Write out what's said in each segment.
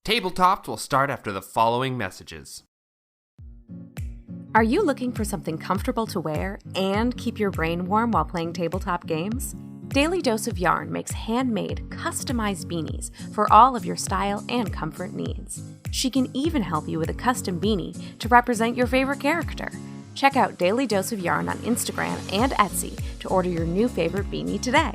Tabletops will start after the following messages. Are you looking for something comfortable to wear and keep your brain warm while playing tabletop games? Daily Dose of Yarn makes handmade, customized beanies for all of your style and comfort needs. She can even help you with a custom beanie to represent your favorite character. Check out Daily Dose of Yarn on Instagram and Etsy to order your new favorite beanie today.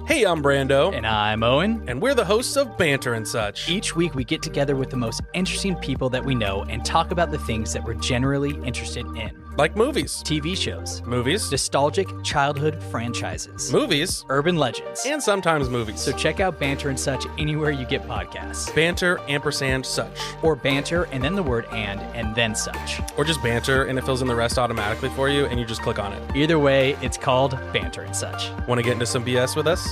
Hey, I'm Brando. And I'm Owen. And we're the hosts of Banter and Such. Each week we get together with the most interesting people that we know and talk about the things that we're generally interested in. Like movies. TV shows. Movies. Nostalgic childhood franchises. Movies. Urban legends. And sometimes movies. So check out Banter and Such anywhere you get podcasts. Banter, ampersand, such. Or banter and then the word and then such. Or just banter and it fills in the rest automatically for you and you just click on it. Either way, it's called Banter and Such. Want to get into some BS with us?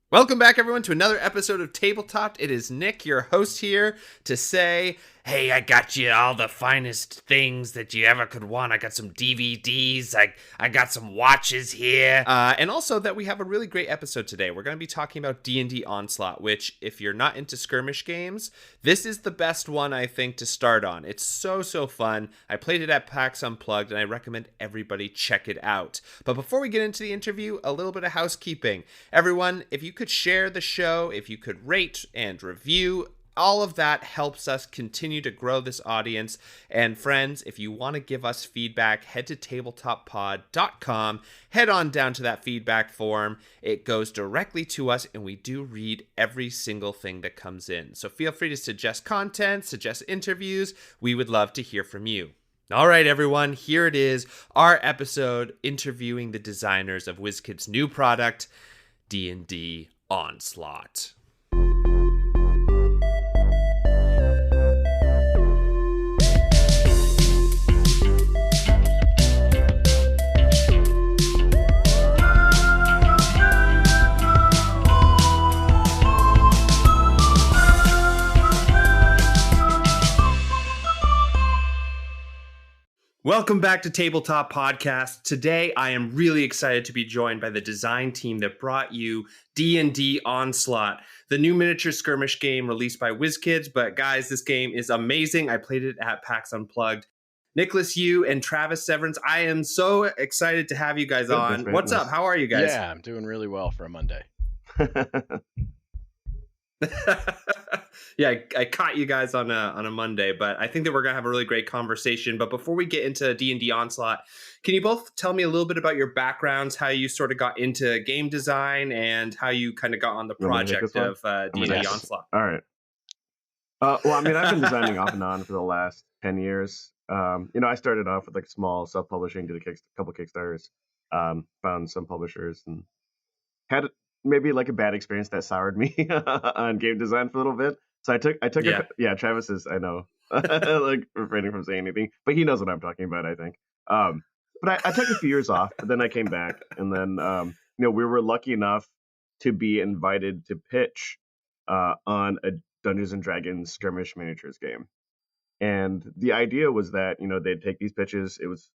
Welcome back, everyone, to another episode of Tabletop. It is Nick, your host, here to say, hey, I got you all the finest things that you ever could want. I got some DVDs. I got some watches here. And also that we have a really great episode today. We're going to be talking about D&D Onslaught, which, if you're not into skirmish games, this is the best one, I think, to start on. It's so fun. I played it at PAX Unplugged, and I recommend everybody check it out. But before we get into the interview, a little bit of housekeeping. Everyone, if you could share the show, if you could rate and review, all of that helps us continue to grow this audience. And friends, if you want to give us feedback, head to tabletoppod.com. Head on down to that feedback form. It goes directly to us, and we do read every single thing that comes in. So feel free to suggest content, suggest interviews. We would love to hear from you. All right, everyone, here it is, our episode interviewing the designers of WizKid's new product, D&D Onslaught. Welcome back to Tabletop Podcast. Today, I am really excited to be joined by the design team that brought you D&D Onslaught, the new miniature skirmish game released by WizKids. But guys, this game is amazing. I played it at PAX Unplugged. Nicholas Yu and Travis Severance, I am so excited to have you guys on. What's up? How are you guys? Yeah, I'm doing really well for a Monday. Yeah, I caught you guys on a Monday, but I think that we're gonna have a really great conversation. But before we get into D&D Onslaught, can you both tell me a little bit about your backgrounds, how you sort of got into game design, and how you kind of got on the project of D&D Onslaught? All right. Well, I mean, I've been designing off and on for the last 10 years. I started off with like small self-publishing, did a couple Kickstarters, found some publishers, and had maybe like a bad experience that soured me on game design for a little bit. So I took Travis is, I know, like refraining from saying anything, but he knows what I'm talking about, I think. But I took a few years off, but then I came back, and then, we were lucky enough to be invited to pitch on a Dungeons and Dragons skirmish miniatures game. And the idea was that, they'd take these pitches. It was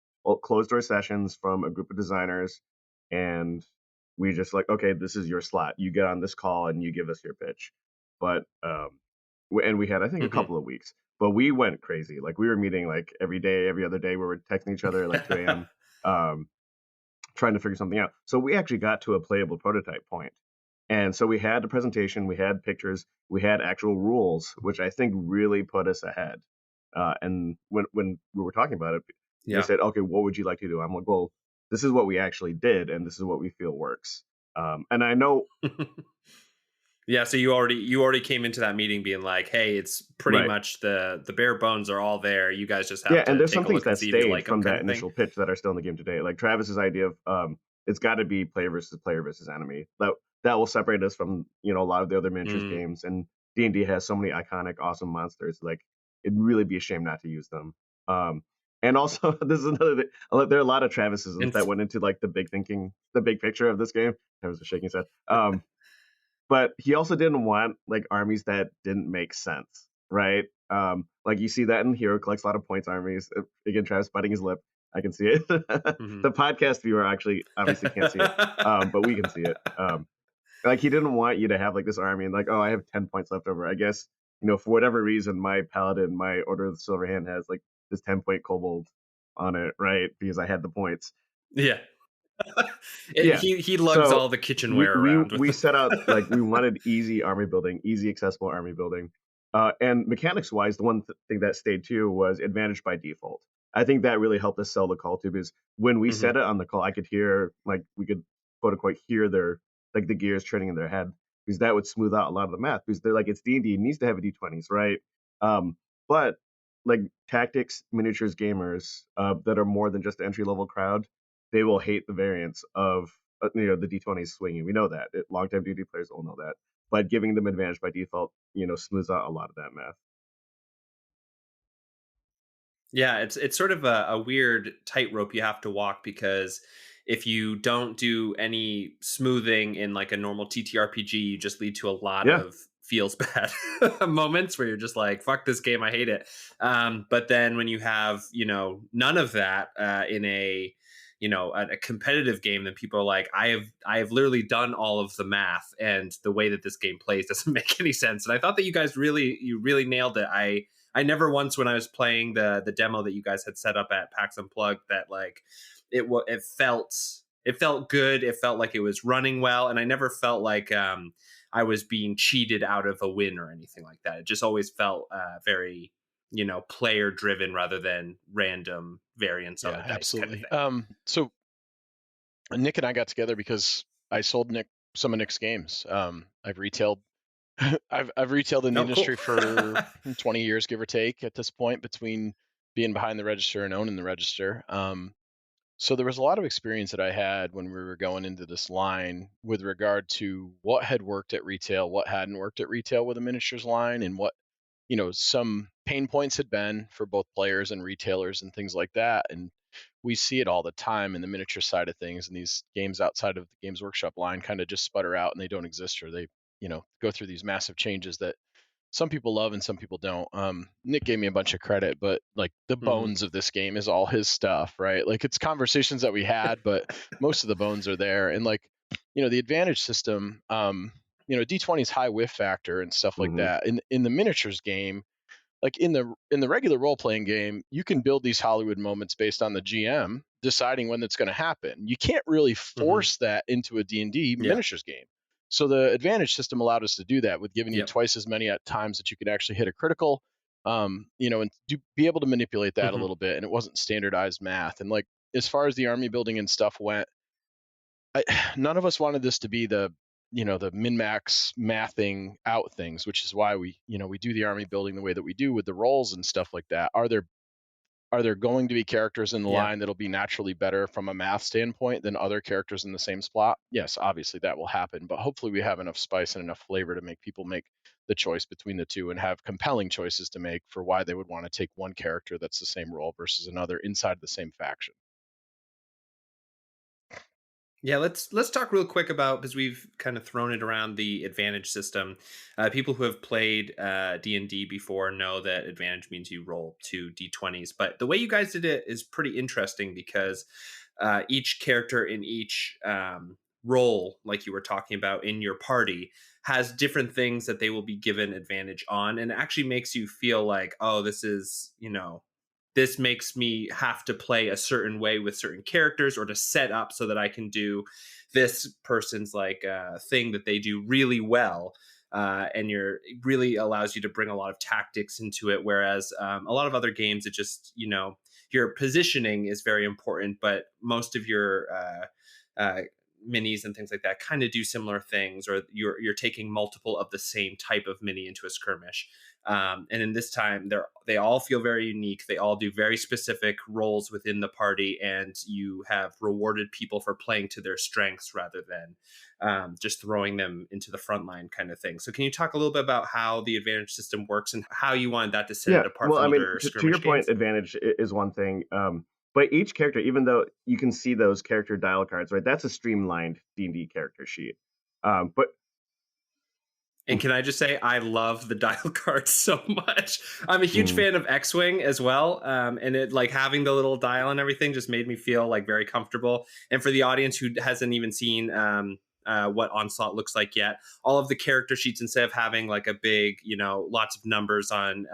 closed door sessions from a group of designers, and we just like, okay, this is your slot. You get on this call and you give us your pitch. But and we had, I think, a couple of weeks, but we went crazy. Like we were meeting like every day, every other day. We were texting each other at like 2 a.m. Trying to figure something out. So we actually got to a playable prototype point. And so we had a presentation, we had pictures, we had actual rules, which I think really put us ahead. And when we were talking about it, they said, okay, what would you like to do? I'm like, well, this is what we actually did, and this is what we feel works. And I know. Yeah, so you already came into that meeting being like, hey, it's pretty much the bare bones are all there. You guys just have to and there's take some a things look that and see if you stayed like from them, that initial pitch that are still in the game today. Like Travis's idea of it's got to be player versus enemy. That will separate us from a lot of the other miniatures games. And D&D has so many iconic, awesome monsters. Like it'd really be a shame not to use them. And also, this is another thing. There are a lot of Travisisms that went into like the big picture of this game. Travis was shaking his head. But he also didn't want like armies that didn't make sense, right? Like you see that in Hero collects a lot of points armies. Again, Travis biting his lip. I can see it. Mhm. The podcast viewer actually obviously can't see it, but we can see it. Like he didn't want you to have like this army and like, oh, I have 10 points left over. I guess, for whatever reason, my paladin, my Order of the Silver Hand has like this 10-point kobold on it, right? Because I had the points. Yeah. Yeah. He lugs So all the kitchenware we around with we him. set out like we wanted easy army building, easy accessible army building, and mechanics wise, the one thing that stayed too was advantage by default. I think that really helped us sell the call too, because when we Mhm. said it on the call, I could hear like we could quote unquote hear their like the gears turning in their head, because that would smooth out a lot of the math, because they're like, it's D&D, it needs to have a D20s, right? But like tactics miniatures gamers that are more than just the entry level crowd, they will hate the variance of the D20s swinging. We know that. Longtime D&D players all know that. But giving them advantage by default, smooths out a lot of that math. Yeah, it's sort of a weird tightrope you have to walk, because if you don't do any smoothing in like a normal TTRPG, you just lead to a lot Yeah. of feels bad moments where you're just like, fuck this game, I hate it. But then when you have, none of that in a competitive game, then people are like, I have literally done all of the math, and the way that this game plays doesn't make any sense. And I thought that you really nailed it. I never once, when I was playing the demo that you guys had set up at PAX Unplugged, that like it felt good. It felt like it was running well, and I never felt like I was being cheated out of a win or anything like that. It just always felt very player driven rather than random variants on Yeah, the dice kind of absolutely. thing. So Nick and I got together because I sold Nick some of Nick's games. I've retailed I've retailed in the Oh, cool. industry for 20 years, give or take, at this point, between being behind the register and owning the register. So there was a lot of experience that I had when we were going into this line with regard to what had worked at retail, what hadn't worked at retail with a miniatures line, and what some pain points had been for both players and retailers and things like that. And we see it all the time in the miniature side of things, and these games outside of the Games Workshop line kind of just sputter out and they don't exist, or they go through these massive changes that some people love and some people don't. Nick gave me a bunch of credit, but like the Mhm. bones of this game is all his stuff, right? Like it's conversations that we had, but most of the bones are there. And like, the advantage system, D20's high whiff factor and stuff like Mm-hmm. that. In the miniatures game, like in the regular role playing game, you can build these Hollywood moments based on the GM deciding when that's going to happen. You can't really Mhm. force that into a D&D Yeah. miniatures game. So the advantage system allowed us to do that with giving you Yep. twice as many at times that you could actually hit a critical, and be able to manipulate that a Mhm. little bit. And it wasn't standardized math. And like as far as the army building and stuff went, none of us wanted this to be the min-max mathing out things, which is why we do the army building the way that we do with the roles and stuff like that. Are there going to be characters in the Yeah. line that'll be naturally better from a math standpoint than other characters in the same spot? Yes, obviously that will happen, but hopefully we have enough spice and enough flavor to make people make the choice between the two and have compelling choices to make for why they would want to take one character that's the same role versus another inside the same faction. Yeah, let's talk real quick about, because we've kind of thrown it around, the advantage system. People who have played D&D before know that advantage means you roll 2 d20s, but the way you guys did it is pretty interesting, because each character in each role, like you were talking about in your party, has different things that they will be given advantage on, and it actually makes you feel like, oh, this makes me have to play a certain way with certain characters, or to set up so that I can do this person's like thing that they do really well. And it really allows you to bring a lot of tactics into it. Whereas a lot of other games, it just, your positioning is very important, but most of your minis and things like that kind of do similar things, or you're taking multiple of the same type of mini into a skirmish. And in this time, they all feel very unique. They all do very specific roles within the party, and you have rewarded people for playing to their strengths rather than just throwing them into the front line kind of thing. So can you talk a little bit about how the advantage system works and how you wanted that to set Yeah. it apart Well, from I mean, other to your skirmish point, games? advantage is one thing. But each character, even though you can see those character dial cards, right? That's a streamlined D&D character sheet. But And can I just say, I love the dial cards so much. I'm a huge Mm. fan of X-Wing as well. And it like having the little dial and everything just made me feel like very comfortable. And for the audience who hasn't even seen what Onslaught looks like yet, all of the character sheets, instead of having like a big, lots of numbers on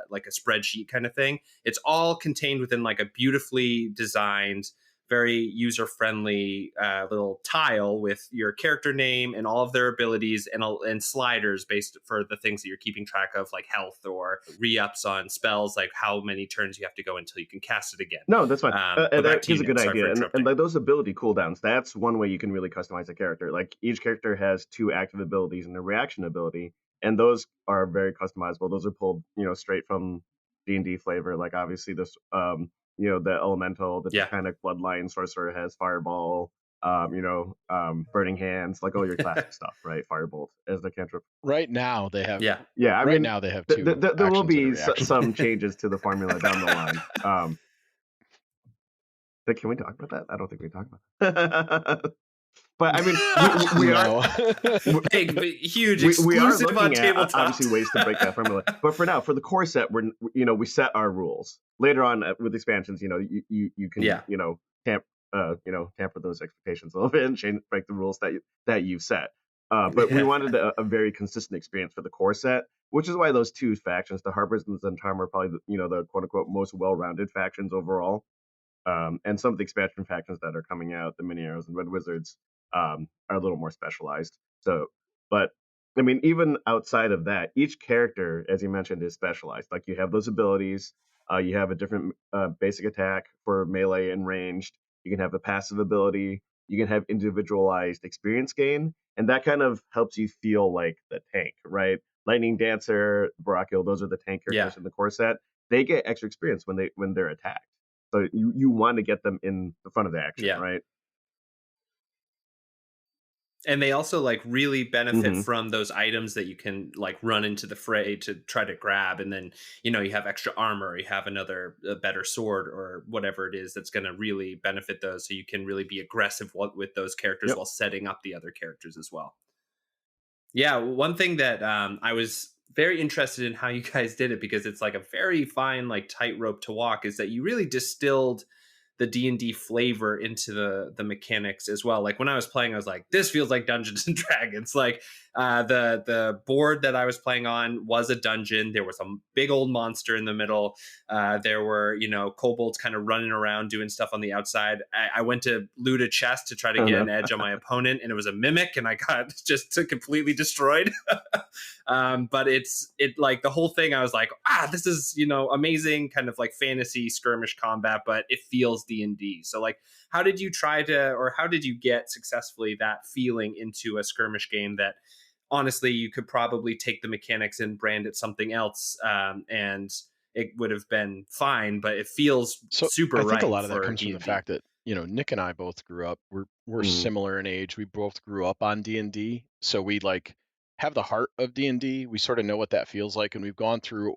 like a spreadsheet kind of thing, it's all contained within like a beautifully designed, very user-friendly little tile with your character name and all of their abilities and sliders based for the things that you're keeping track of, like health or re-ups on spells, like how many turns you have to go until you can cast it again. No, that's fine. But back That to you, is a good Nick. Sorry for idea. And interrupting. like those ability cooldowns, that's one way you can really customize a character. Like each character has 2 active abilities and a reaction ability, and those are very customizable. Those are pulled, straight from D&D flavor. Like obviously this, the elemental, the Yeah. Titanic bloodline sorcerer has fireball, burning hands, like all your classic stuff, right? Firebolt as the cantrip. Right now they have. Yeah. Yeah, I Right mean, now they have 2 there will actions and a be reaction. some changes to the formula down the line. But can we talk about that? I don't think we talk about that. But I mean, we are No. Big, huge, we are exclusive on looking at tabletop. obviously ways to break that formula. But for now, for the core set, we set our rules. Later on with expansions, you can Yeah. tamper those expectations a little bit and break the rules that you've set. But we wanted a very consistent experience for the core set, which is why those 2 factions, the Harpers and the Zentrum, are probably the quote unquote most well-rounded factions overall. And some of the expansion factions that are coming out, the Mini Arrows and Red Wizards, are a little more specialized. So, but I mean, even outside of that, each character, as you mentioned, is specialized. Like you have those abilities, you have a different basic attack for melee and ranged. You can have a passive ability. You can have individualized experience gain, and that kind of helps you feel like the tank, right? Lightning Dancer, Barakiel, those are the tank characters in the core set. They get extra experience when they're attacked. So you want to get them in the front of the action, right? And they also like really benefit Mhm. from those items that you can like run into the fray to try to grab, and then you have extra armor, you have a better sword or whatever it is that's going to really benefit those, so you can really be aggressive with those characters Yep. while setting up the other characters as well. Yeah, one thing that I was very interested in how you guys did it, because it's like a very fine like tightrope to walk, is that you really distilled the D&D flavor into the mechanics as well. Like when I was playing, I was like, this feels like Dungeons and Dragons. Like the board that I was playing on was a dungeon. There was a big old monster in the middle. There were, kobolds kind of running around doing stuff on the outside. I went to loot a chest to try to get an edge on my opponent, and it was a mimic, and I got just completely destroyed. But it like the whole thing, I was like, this is, amazing kind of like fantasy skirmish combat, but it feels D&D. So like, how did you get successfully that feeling into a skirmish game that honestly you could probably take the mechanics and brand it something else, and it would have been fine, but it feels super right. I think a lot of that for comes D&D. from the fact that Nick and I both grew up. We're similar in age. We both grew up on D&D, so we like have the heart of D&D. We sort of know what that feels like, and we've gone through,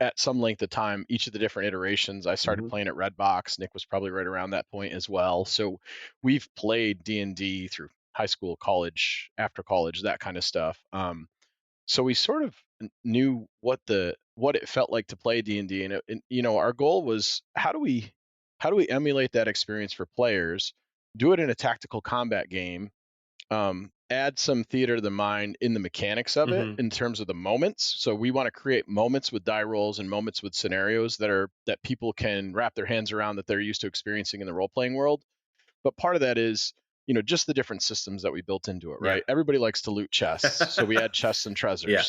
at some length of time, each of the different iterations. I started playing at Redbox. Nick was probably right around that point as well. So we've played D&D through high school, college, after college, that kind of stuff. So we sort of knew what it felt like to play D&D, and our goal was how do we emulate that experience for players, do it in a tactical combat game, add some theater of the mind in the mechanics of it in terms of the moments. So we want to create moments with die rolls and moments with scenarios that people can wrap their hands around, that they're used to experiencing in the role-playing world. But part of that is, just the different systems that we built into it, right? Yeah. Everybody likes to loot chests, so we add chests and treasures. Yeah.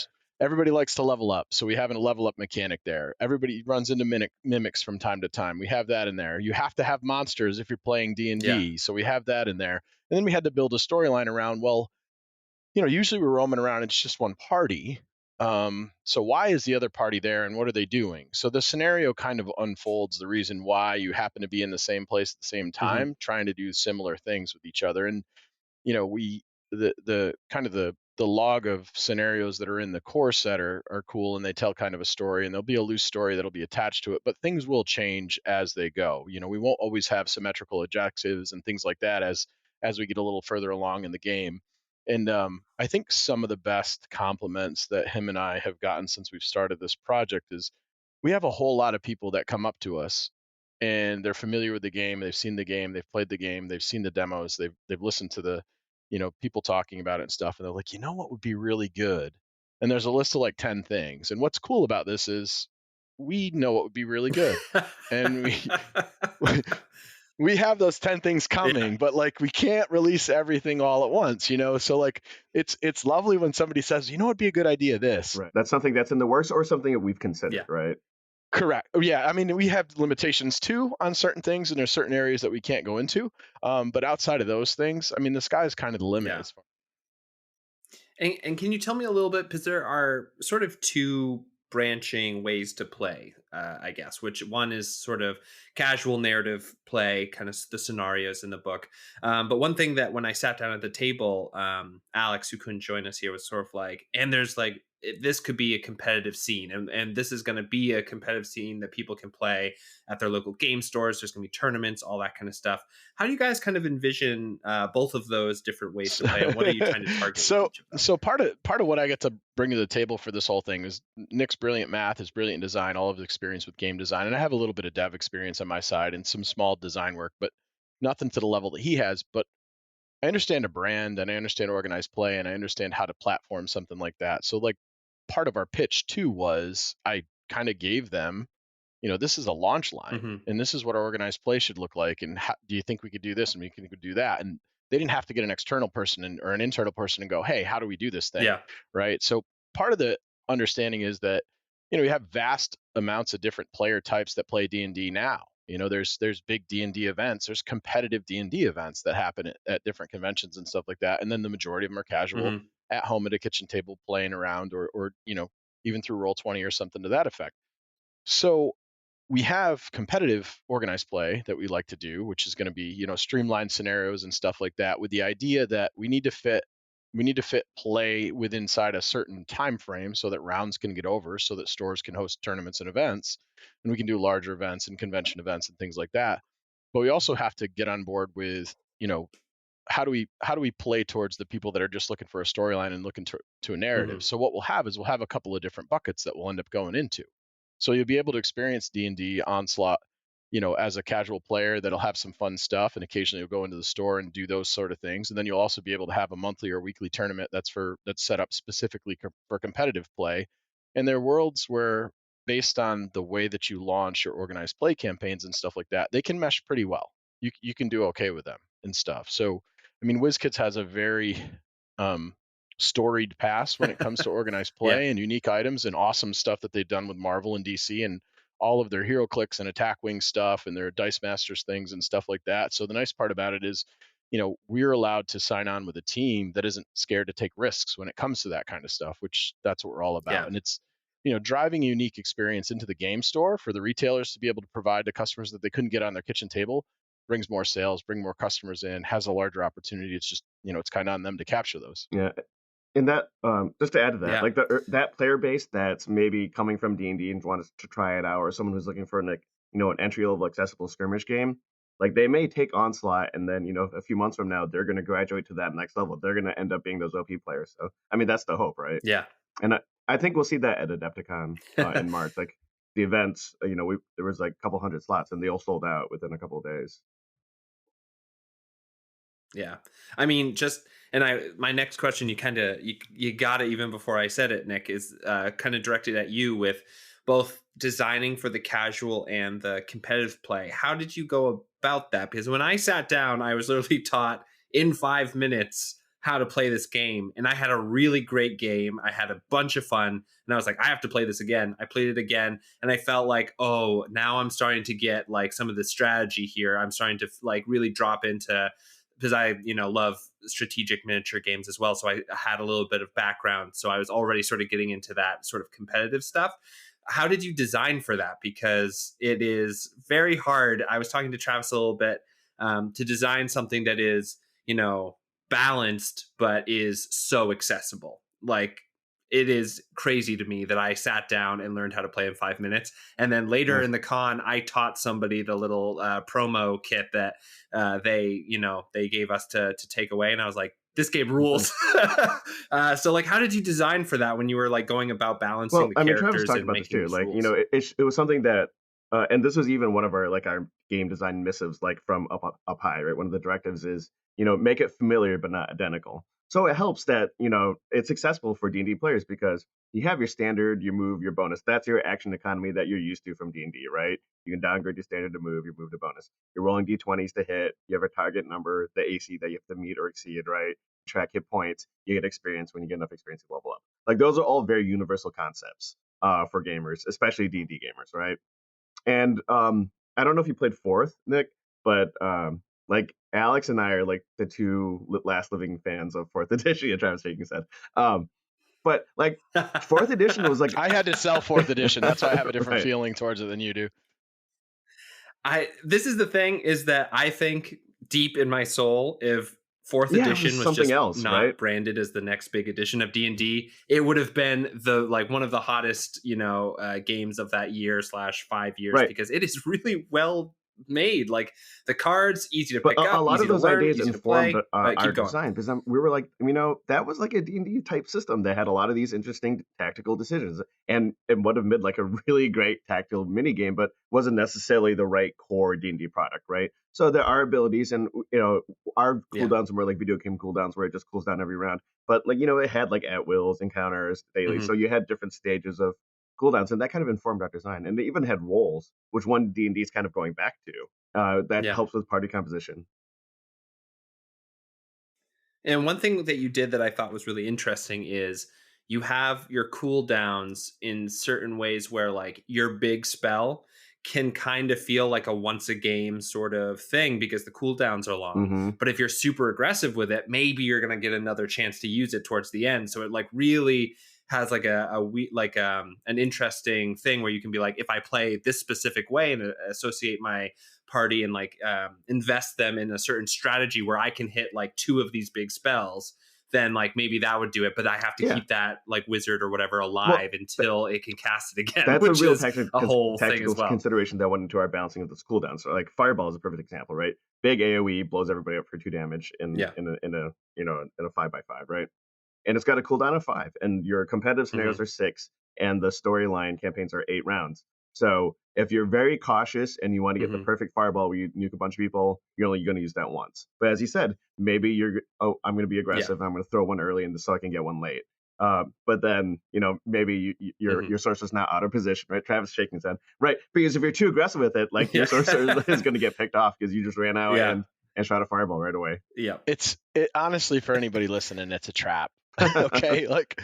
Everybody likes to level up, so we have a level up mechanic there. Everybody runs into mimics from time to time. We have that in there. You have to have monsters if you're playing D&D, so we have that in there. And then we had to build a storyline around, well, usually we're roaming around, it's just one party. So why is the other party there, and what are they doing? So the scenario kind of unfolds the reason why you happen to be in the same place at the same time, trying to do similar things with each other. And the kind of the log of scenarios that are in the core set are cool, and they tell kind of a story, and there'll be a loose story that'll be attached to it, but things will change as they go. We won't always have symmetrical objectives and things like that as we get a little further along in the game. And I think some of the best compliments that him and I have gotten since we've started this project is we have a whole lot of people that come up to us and they're familiar with the game, they've seen the game, they've played the game, they've seen the demos, they've listened to the, people talking about it and stuff, and they're like, what would be really good? And there's a list of like 10 things. And what's cool about this is we know what would be really good. And we have those 10 things coming, but like we can't release everything all at once, so like it's lovely when somebody says, it'd be a good idea, this. Right. That's something that's in the works or something that we've considered, right? Correct. Yeah, I mean, we have limitations too on certain things, and there's certain areas that we can't go into, but outside of those things, I mean, the sky is kind of the limit. As far. And can you tell me a little bit, because there are sort of two branching ways to play, I guess, which one is sort of casual narrative play, kind of the scenarios in the book. But one thing that when I sat down at the table, Alex, who couldn't join us here, was sort of like, and there's like, this could be a competitive scene, and this is going to be a competitive scene that people can play at their local game stores. There's going to be tournaments, all that kind of stuff. How do you guys kind of envision both of those different ways to play? And what are you trying to target? So part of what I get to bring to the table for this whole thing is Nick's brilliant math, his brilliant design, all of his experience with game design, and I have a little bit of dev experience on my side and some small design work, but nothing to the level that he has. But I understand a brand, and I understand organized play, and I understand how to platform something like that. So like part of our pitch too was I kind of gave them, this is a launch line, and this is what our organized play should look like, and how, do you think we could do this and we could do that? And they didn't have to get an external person or an internal person and go, hey, how do we do this thing? Right. So part of the understanding is that we have vast amounts of different player types that play D&D now. There's big D&D events, there's competitive D&D events that happen at different conventions and stuff like that, and then the majority of them are casual at home at a kitchen table playing around, or even through Roll20 or something to that effect. So we have competitive organized play that we like to do, which is going to be streamlined scenarios and stuff like that, with the idea that we need to fit play within inside a certain time frame so that rounds can get over, so that stores can host tournaments and events, and we can do larger events and convention events and things like that. But we also have to get on board with how do we play towards the people that are just looking for a storyline and looking to a narrative. So what we'll have a couple of different buckets that we'll end up going into. So you'll be able to experience D&D Onslaught, as a casual player that'll have some fun stuff, and occasionally you'll go into the store and do those sort of things. And then you'll also be able to have a monthly or weekly tournament that's set up specifically for competitive play. And there are worlds where, based on the way that you launch your organized play campaigns and stuff like that, they can mesh pretty well. You can do okay with them and stuff. So, I mean, WizKids has a very storied past when it comes to organized play and unique items and awesome stuff that they've done with Marvel and DC and all of their hero clicks and attack wing stuff and their Dice Masters things and stuff like that. So the nice part about it is, we're allowed to sign on with a team that isn't scared to take risks when it comes to that kind of stuff, which that's what we're all about. And it's, driving a unique experience into the game store for the retailers to be able to provide to customers that they couldn't get on their kitchen table brings more sales, bring more customers in, has a larger opportunity. It's just, it's kind of on them to capture those. Yeah. And that, just to add to that, like that player base that's maybe coming from D&D and wants to try it out, or someone who's looking for an entry level accessible skirmish game, like they may take Onslaught, and then a few months from now they're going to graduate to that next level. They're going to end up being those OP players. So I mean, that's the hope, right? Yeah. And I think we'll see that at Adepticon in March. Like the events, there was like a couple hundred slots, and they all sold out within a couple of days. Yeah. I mean, my next question, you got it even before I said it, Nick, is kind of directed at you with both designing for the casual and the competitive play. How did you go about that? Because when I sat down, I was literally taught in 5 minutes how to play this game. And I had a really great game. I had a bunch of fun. And I was like, I have to play this again. I played it again. And I felt like, oh, now I'm starting to get like some of the strategy here. I'm starting to like really drop into, because I, love strategic miniature games as well. So I had a little bit of background. So I was already sort of getting into that sort of competitive stuff. How did you design for that? Because it is very hard. I was talking to Travis a little bit to design something that is, balanced, but is so accessible. Like, it is crazy to me that I sat down and learned how to play in 5 minutes. And then later in the con, I taught somebody the little promo kit that they gave us to take away. And I was like, this game rules. So like, how did you design for that when you were like going about balancing Well, the I mean, characters Travis talked and about this making too. these Like, rules? you know, it was something that, and this was even one of our game design missives, like from up high, right? One of the directives is, you know, make it familiar but not identical. So it helps that, you know, it's accessible for D&D players because you have your standard, your move, your bonus. That's your action economy that you're used to from D&D, right? You can downgrade your standard to move, your move to bonus. You're rolling d20s to hit. You have a target number, the AC that you have to meet or exceed, right? Track hit points. You get experience. When you get enough experience, you level up. Like those are all very universal concepts for gamers, especially D&D gamers, right? And I don't know if you played Fourth, Nick, but like Alex and I are like the two last living fans of Fourth Edition. Yeah, Travis shaking his head. But like Fourth Edition was like I had to sell Fourth Edition. That's why I have a different Right. feeling towards it than you do. This is the thing, is that I think deep in my soul, if Fourth Yeah, it Edition was something just else, not right? branded as the next big edition of D&D, it would have been the like one of the hottest, you know, games of that year / 5 years, Right. because it is really well made. Like the cards, easy to But pick up, a lot easy of those to learn, ideas easy to informed play. our Keep going. design because we were like, you know, that was like a D&D type system that had a lot of these interesting tactical decisions, and it would have made like a really great tactical mini game, but wasn't necessarily the right core D&D product, right? So there are abilities, and you know, our Yeah. cooldowns were like video game cooldowns where it just cools down every round. But like, you know, it had like at wills, encounters, daily, Mhm. so you had different stages of cooldowns, and that kind of informed our design. And they even had roles, which one D&D is kind of going back to. That Yeah. helps with party composition. And one thing that you did that I thought was really interesting is you have your cooldowns in certain ways where like your big spell can kind of feel like a once a game sort of thing because the cooldowns are long. Mm-hmm. But if you're super aggressive with it, maybe you're going to get another chance to use it towards the end. So it like really has like an interesting thing where you can be like, if I play this specific way and associate my party and like invest them in a certain strategy where I can hit like 2 of these big spells, then like maybe that would do it. But I have to keep that like wizard or whatever alive until it can cast it again. That's which a real is a whole thing tactical as well. consideration that went into our balancing of this cooldown. So like Fireball is a perfect example, right? Big AoE blows everybody up for 2 damage in a 5x5, right? And it's got a cooldown of 5, and your competitive scenarios are 6, and the storyline campaigns are 8 rounds. So if you're very cautious and you want to get the perfect fireball where you nuke a bunch of people, you're only going to use that once. But as you said, maybe I'm going to be aggressive. And I'm going to throw one early and so I can get one late. But then, you know, maybe your sorcerer's not out of position, right? Travis shaking his head, right? Because if you're too aggressive with it, like your sorcerer is going to get picked off because you just ran out and shot a fireball right away. Yeah, it honestly, for anybody listening, it's a trap. Okay, like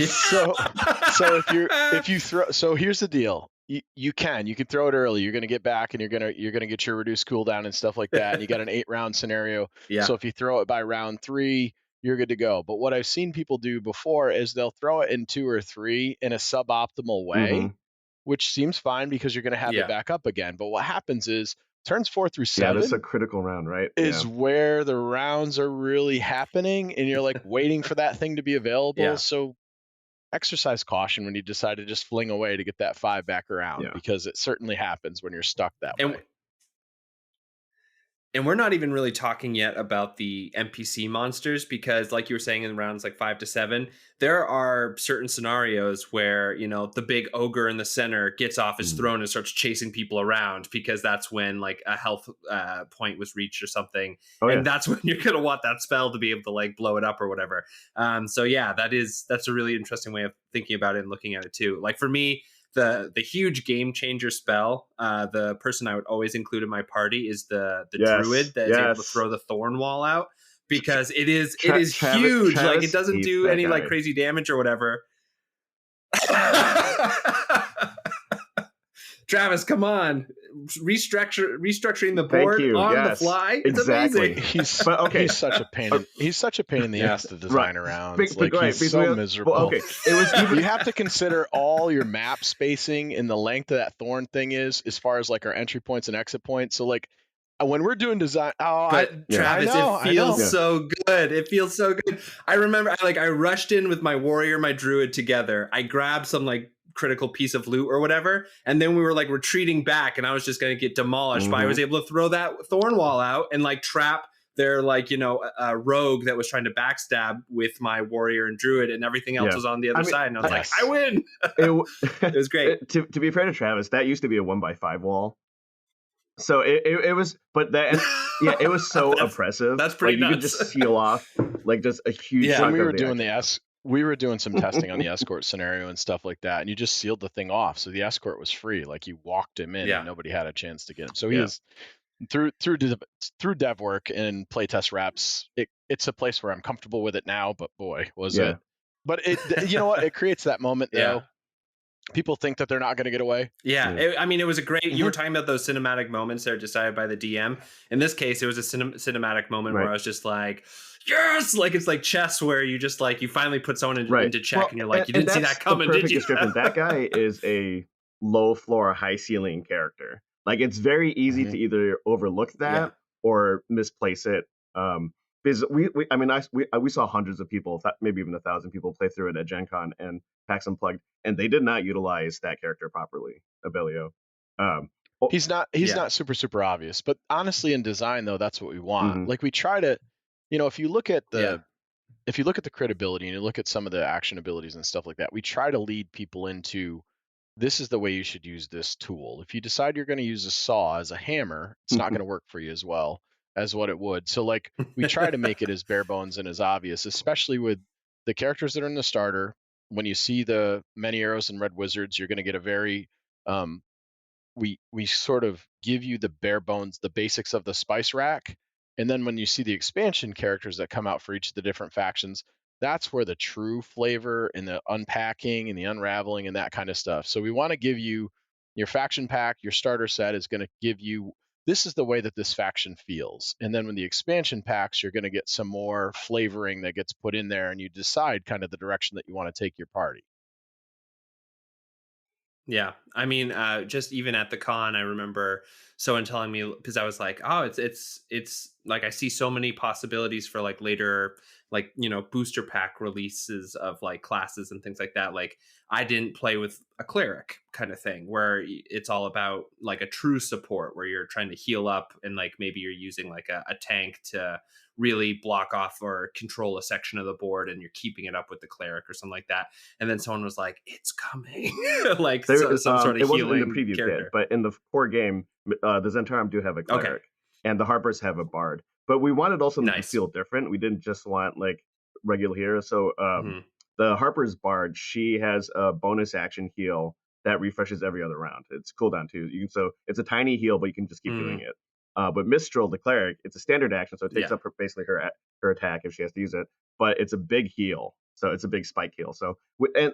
so if you throw, so here's the deal. You can throw it early. You're gonna get back and you're gonna get your reduced cooldown and stuff like that. And you got an 8-round scenario. So if you throw it by round 3, you're good to go. But what I've seen people do before is they'll throw it in 2 or 3 in a suboptimal way, which seems fine because you're gonna have it back up again. But what happens is turns 4 through 7 that's a critical round, right? Is where the rounds are really happening, and you're like waiting for that thing to be available. So exercise caution when you decide to just fling away to get that 5 back around, because it certainly happens when you're stuck that way. And we're not even really talking yet about the NPC monsters, because like you were saying, in rounds like 5 to 7, there are certain scenarios where, you know, the big ogre in the center gets off his throne and starts chasing people around because that's when like a health point was reached or something. That's when you're going to want that spell to be able to like blow it up or whatever. So yeah, that's a really interesting way of thinking about it and looking at it too. Like for me, the huge game changer spell, the person I would always include in my party is the druid that is able to throw the thorn wall out, because it is huge. Travis like it doesn't do any like crazy damage or whatever. Travis, come on. Restructuring the board on the fly. It's amazing. He's such a pain. He's such a pain in the ass to design around. He's so miserable. Well, okay, you have to consider all your map spacing and the length of that thorn thing is, as far as like our entry points and exit points. So like when we're doing design, Travis, it feels so good. It feels so good. I remember I rushed in with my warrior, my druid together. I grabbed some like critical piece of loot or whatever, and then we were like retreating back and I was just going to get demolished, but I was able to throw that thorn wall out and like trap their like, a rogue that was trying to backstab with my warrior and druid, and everything else was on the other side. And I was like, I win. It was great. To be fair to Travis, that used to be a 1x5 wall. So it was, but that, it was so oppressive. That's pretty like, nuts. you could just seal off like just a huge chunk when we of were the doing action. we were doing some testing on the escort scenario and stuff like that, and you just sealed the thing off, so the escort was free. Like, you walked him in, and nobody had a chance to get him. So he is through dev work and playtest reps. It's a place where I'm comfortable with it now. But boy, was it! But it, you know what? It creates that moment though. People think that they're not going to get away. It was a great, you were talking about those cinematic moments that are decided by the DM. In this case, it was a cinematic moment where I was just like, yes, like it's like chess, where you just like, you finally put someone into check, and you're like, you didn't see that coming, did you? That guy is a low floor, high ceiling character. Like, it's very easy to either overlook that or misplace it. Because we saw hundreds of people, maybe even 1,000 people play through it at Gen Con and PAX Unplugged, and they did not utilize that character properly, Abelio. He's not super obvious, but honestly, in design though, that's what we want. Like, we try to, if you look at the credibility and you look at some of the action abilities and stuff like that, we try to lead people into, this is the way you should use this tool. If you decide you're going to use a saw as a hammer, it's not going to work for you as well as what it would. So like, we try to make it as bare bones and as obvious, especially with the characters that are in the starter. When you see the many arrows and red wizards, you're going to get a very, we sort of give you the bare bones, the basics of the spice rack. And then when you see the expansion characters that come out for each of the different factions, that's where the true flavor and the unpacking and the unraveling and that kind of stuff. So we want to give you your faction pack, your starter set is going to give you, this is the way that this faction feels. And then when the expansion packs, you're going to get some more flavoring that gets put in there, and you decide kind of the direction that you want to take your party. Yeah. I mean, just even at the con, I remember someone telling me, because I was like, oh, it's like, I see so many possibilities for like later, like, booster pack releases of like classes and things like that. Like, I didn't play with a cleric kind of thing, where it's all about like a true support, where you're trying to heal up, and like maybe you're using like a tank to really block off or control a section of the board, and you're keeping it up with the cleric or something like that. And then someone was like, it's coming. Like, some sort of it wasn't healing in the preview character. kit, but in the core game, the Zentarum do have a cleric, and the Harpers have a bard. But we wanted also to feel different. We didn't just want like regular heroes. So the Harper's bard, she has a bonus action heal that refreshes every other round. It's cooldown too. So it's a tiny heal, but you can just keep doing it. But Mistral, the cleric, it's a standard action, so it takes up basically her attack if she has to use it. But it's a big heal, so it's a big spike heal. So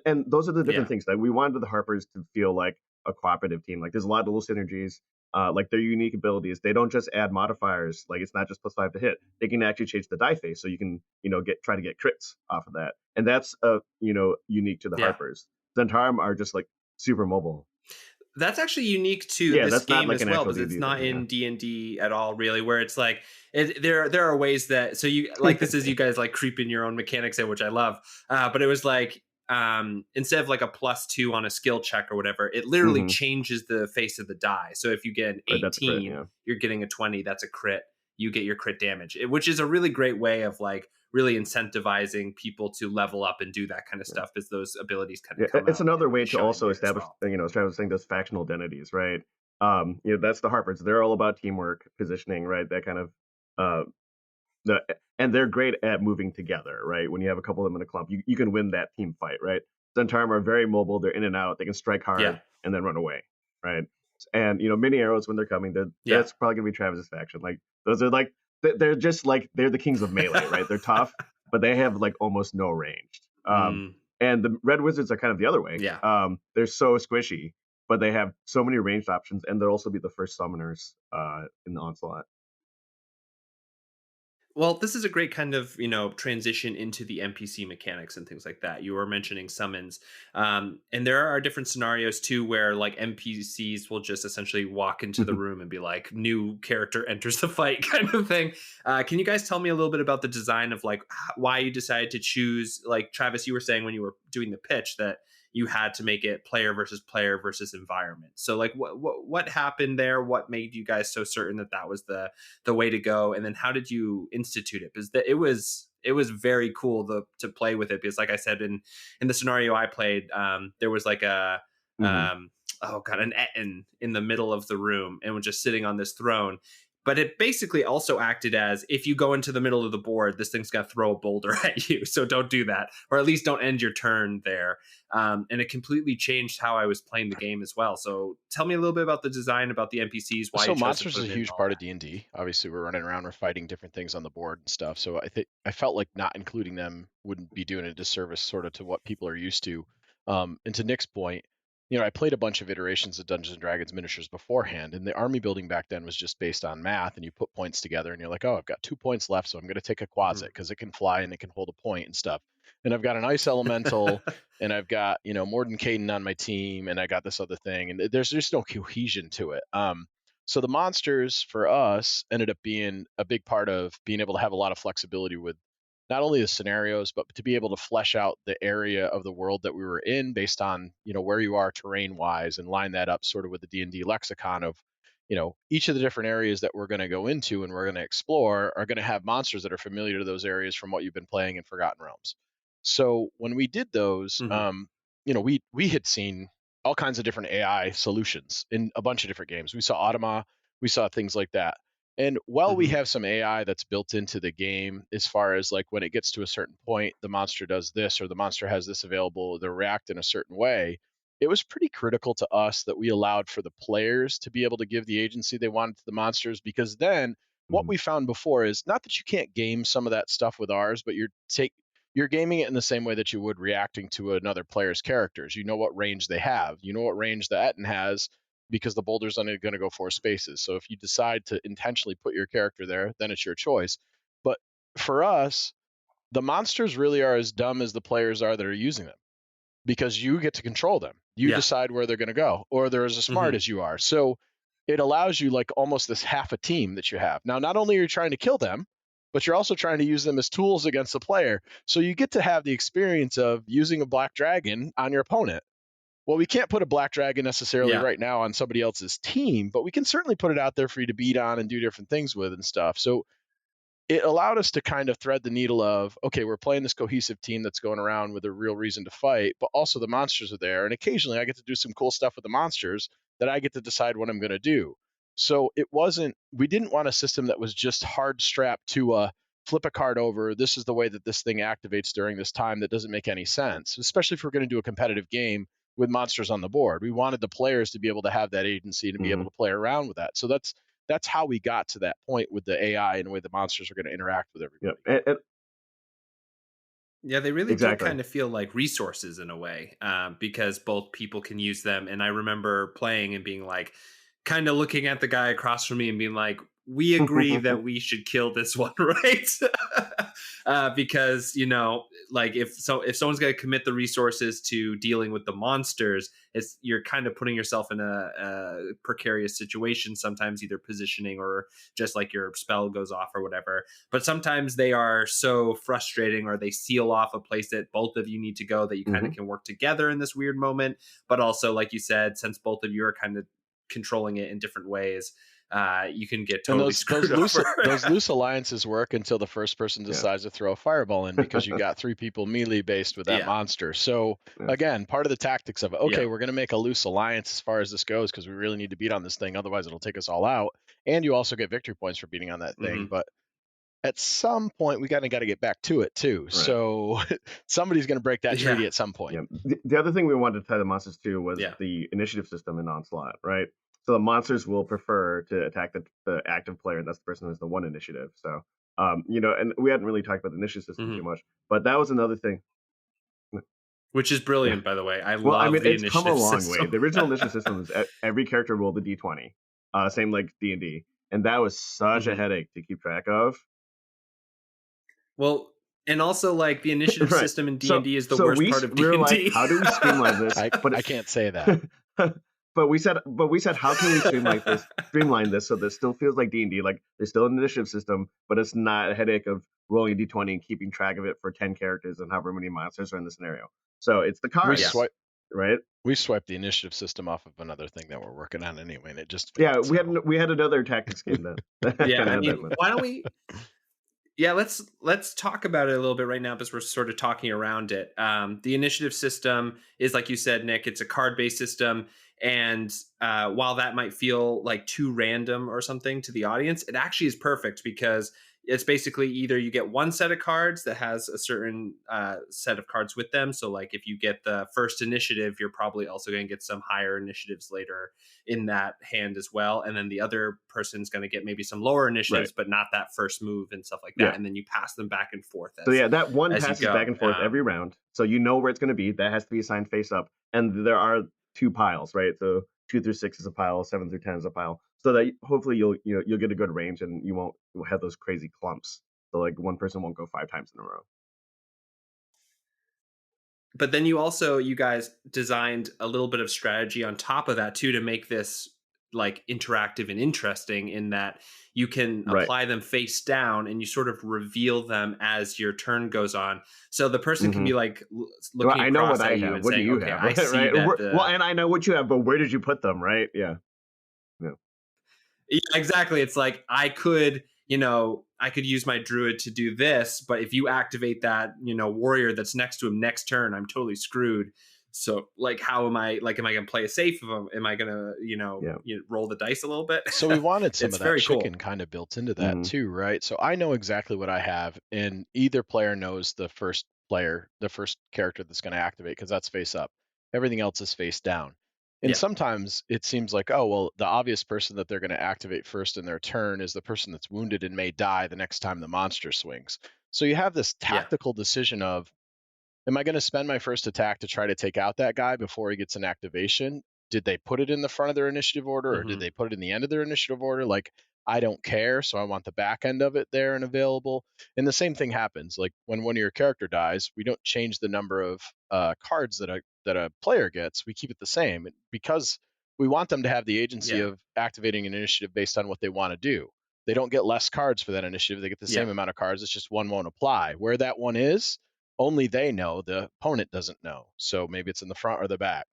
and those are the different things that we wanted the Harpers to feel like a cooperative team. Like, there's a lot of little synergies. Like, their unique abilities, they don't just add modifiers. Like, it's not just +5 to hit. They can actually change the die face, so you can try to get crits off of that, and that's unique to the Harpers. Zentarum are just like super mobile. That's actually unique to this game as well, because it's not in D&D at all, really, where it's like, there are ways that, so you like, this is you guys like creeping your own mechanics in, which I love, but it was like, instead of like a +2 on a skill check or whatever, it literally changes the face of the die. So if you get an 18, you're getting a 20, that's a crit. You get your crit damage, which is a really great way of like really incentivizing people to level up and do that kind of stuff, as those abilities kind of come it's out another way to also establish, well. as Travis was saying, those factional identities, right? That's the Harpers. They're all about teamwork, positioning, right? That kind of and they're great at moving together, right? When you have a couple of them in a clump, you can win that team fight, right? Zentarum are very mobile. They're in and out. They can strike hard and then run away, right? And mini arrows, when they're coming, that's probably gonna be Travis's faction. Like, those are like, they're just like, they're the kings of melee, right? They're tough, but they have like almost no range. And the red wizards are kind of the other way. They're so squishy, but they have so many ranged options, and they'll also be the first summoners in the Onslaught. Well, this is a great kind of, transition into the NPC mechanics and things like that. You were mentioning summons. And there are different scenarios too, where like NPCs will just essentially walk into the room and be like, new character enters the fight kind of thing. Can you guys tell me a little bit about the design of like why you decided to choose, like Travis, you were saying when you were doing the pitch that you had to make it player versus environment. So like what happened there? What made you guys so certain that that was the way to go? And then how did you institute it? Because it was very cool to play with it, because like I said, in the scenario I played, there was like a oh god, an Etten in the middle of the room and was just sitting on this throne. But it basically also acted as, if you go into the middle of the board, this thing's going to throw a boulder at you. So don't do that, or at least don't end your turn there. And it completely changed how I was playing the game as well. So tell me a little bit about the design, about the NPCs. Why So you chose monsters to put is a it in huge all part that. of D&D. Obviously, we're running around, we're fighting different things on the board and stuff. So I felt like not including them wouldn't be doing a disservice sort of to what people are used to. And to Nick's point, I played a bunch of iterations of Dungeons and Dragons miniatures beforehand, and the army building back then was just based on math, and you put points together, and you're like, oh, I've got 2 points left, so I'm going to take a Quasit because it can fly and it can hold a point and stuff. And I've got an ice elemental, and I've got Morden Caden on my team, and I got this other thing, and there's just no cohesion to it. So the monsters for us ended up being a big part of being able to have a lot of flexibility with not only the scenarios, but to be able to flesh out the area of the world that we were in based on, where you are terrain wise, and line that up sort of with the D&D lexicon of, each of the different areas that we're going to go into and we're going to explore are going to have monsters that are familiar to those areas from what you've been playing in Forgotten Realms. So when we did those, we had seen all kinds of different AI solutions in a bunch of different games. We saw Automa, we saw things like that. And while we have some AI that's built into the game, as far as like when it gets to a certain point, the monster does this or the monster has this available, they react in a certain way, it was pretty critical to us that we allowed for the players to be able to give the agency they wanted to the monsters, because then what we found before is not that you can't game some of that stuff with ours, but you're gaming it in the same way that you would reacting to another player's characters. You know what range they have. You know what range the Etten has, because the boulder's only going to go 4 spaces. So if you decide to intentionally put your character there, then it's your choice. But for us, the monsters really are as dumb as the players are that are using them, because you get to control them. You decide where they're going to go, or they're as smart as you are. So it allows you like almost this half a team that you have. Now, not only are you trying to kill them, but you're also trying to use them as tools against the player. So you get to have the experience of using a black dragon on your opponent. Well, we can't put a black dragon necessarily right now on somebody else's team, but we can certainly put it out there for you to beat on and do different things with and stuff. So it allowed us to kind of thread the needle of, okay, we're playing this cohesive team that's going around with a real reason to fight, but also the monsters are there. And occasionally I get to do some cool stuff with the monsters that I get to decide what I'm going to do. So we didn't want a system that was just hard strapped to flip a card over. This is the way that this thing activates during this time. That doesn't make any sense, especially if we're going to do a competitive game with monsters on the board. We wanted the players to be able to have that agency and be able to play around with that. So that's how we got to that point with the AI and the way the monsters are going to interact with everybody. Yeah, they really do kind of feel like resources in a way, because both people can use them. And I remember playing and being like, kind of looking at the guy across from me and being like, we agree that we should kill this one, right? Because like if someone's going to commit the resources to dealing with the monsters, you're kind of putting yourself in a precarious situation sometimes, either positioning or just like your spell goes off or whatever. But sometimes they are so frustrating, or they seal off a place that both of you need to go, that you kind of can work together in this weird moment. But also, like you said, since both of you are kind of controlling it in different ways, you can get totally screwed over. Those loose alliances work until the first person decides to throw a fireball in, because you got 3 people melee based with that monster. So again, part of the tactics of we're going to make a loose alliance as far as this goes, because we really need to beat on this thing, otherwise it'll take us all out. And you also get victory points for beating on that thing. But at some point, we got to get back to it too. Right. So somebody's going to break that treaty at some point. The other thing we wanted to tie the monsters to was the initiative system in Onslaught, right? So the monsters will prefer to attack the active player, and that's the person who has the 1 initiative. So, and we hadn't really talked about the initiative system too much, but that was another thing. Which is brilliant, by the way. I love the initiative system. It's come a long way. The original initiative system was every character rolled a d20, same like D&D, and that was such a headache to keep track of. Well, and also like the initiative system in D&D is the worst part of D&D. Like, how do we streamline this? But I can't say that. But we said, how can we streamline this so this still feels like D&D? Like there's still an initiative system, but it's not a headache of rolling a d20 and keeping track of it for 10 characters and however many monsters are in the scenario. So it's the cards. right? We swiped the initiative system off of another thing that we're working on anyway, and it just Yeah, failed, so. we had another tactics game that Yeah, kind of I had that mean, much. why don't we? Yeah, let's talk about it a little bit right now because we're sort of talking around it. The initiative system is, like you said, Nick. It's a card-based system, and while that might feel like too random or something to the audience, it actually is perfect because it's basically either you get one set of cards that has a certain set of cards with them. So, like if you get the first initiative, you're probably also going to get some higher initiatives later in that hand as well, and then the other person's going to get maybe some lower initiatives but not that first move and stuff like that, Yeah. and then you pass them back and forth So yeah, that one as you passes go. back and forth every round, so you know where it's going to be. That has to be assigned face up, and there are 2 piles, right? So 2 through 6 is a pile, 7 through 10 is a pile, so that hopefully you'll get a good range and you won't have those crazy clumps. So like one person won't go 5 times in a row. But then you guys designed a little bit of strategy on top of that too to make this like interactive and interesting, in that you can Right. apply them face down and you sort of reveal them as your turn goes on. So the person can be like looking I know across what at I you have. and What do saying, you okay, have? I see right? that Well, and I know what you have, but where did you put them? Right? Yeah. Yeah, exactly. It's like I could use my druid to do this, but if you activate that, warrior that's next to him next turn, I'm totally screwed. So like, how am I going to play it safe? Am I going to, roll the dice a little bit? So we wanted some It's of that very chicken cool. kind of built into that too, right? So I know exactly what I have, and either player knows the first character that's going to activate, because that's face up. Everything else is face down. And Yeah. sometimes it seems like, oh, well, the obvious person that they're going to activate first in their turn is the person that's wounded and may die the next time the monster swings. So you have this tactical decision of, am I going to spend my first attack to try to take out that guy before he gets an activation? Did they put it in the front of their initiative order, or did they put it in the end of their initiative order? Like, I don't care, so I want the back end of it there and available. And the same thing happens. Like when one of your character dies, we don't change the number of cards that a player gets. We keep it the same because we want them to have the agency of activating an initiative based on what they want to do. They don't get less cards for that initiative. They get the same amount of cards. It's just one won't apply. Where that one is, only they know. The opponent doesn't know. So maybe it's in the front or the back.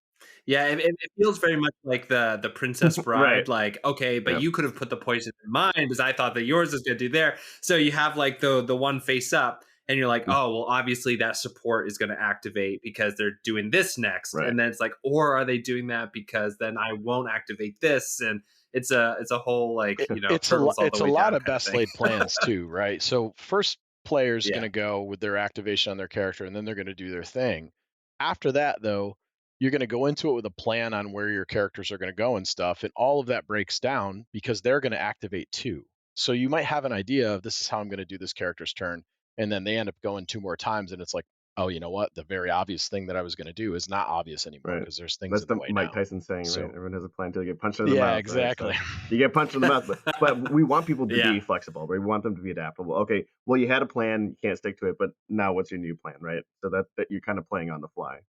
Yeah, it feels very much like the Princess Bride. Right. Like, okay, but you could have put the poison in mine because I thought that yours was going to do there. So you have like the one face up, and you're like, oh, well, obviously that support is going to activate because they're doing this next. Right. And then it's like, or are they doing that because then I won't activate this? And it's a whole like, it's a lot of best laid plans too, right? So first player's going to go with their activation on their character, and then they're going to do their thing. After that, though, you're going to go into it with a plan on where your characters are going to go and stuff, and all of that breaks down because they're going to activate too. So you might have an idea of, this is how I'm going to do this character's turn, and then they end up going 2 more times, and it's like, oh, you know what? The very obvious thing that I was going to do is not obvious anymore because there's things in the way now. That's the Mike Tyson saying, So, right? Everyone has a plan until you get punched in the mouth. Yeah, exactly. Right? So you get punched in the mouth, but we want people to be flexible. Right? We want them to be adaptable. Okay, well, you had a plan, you can't stick to it, but now what's your new plan, right? So that you're kind of playing on the fly.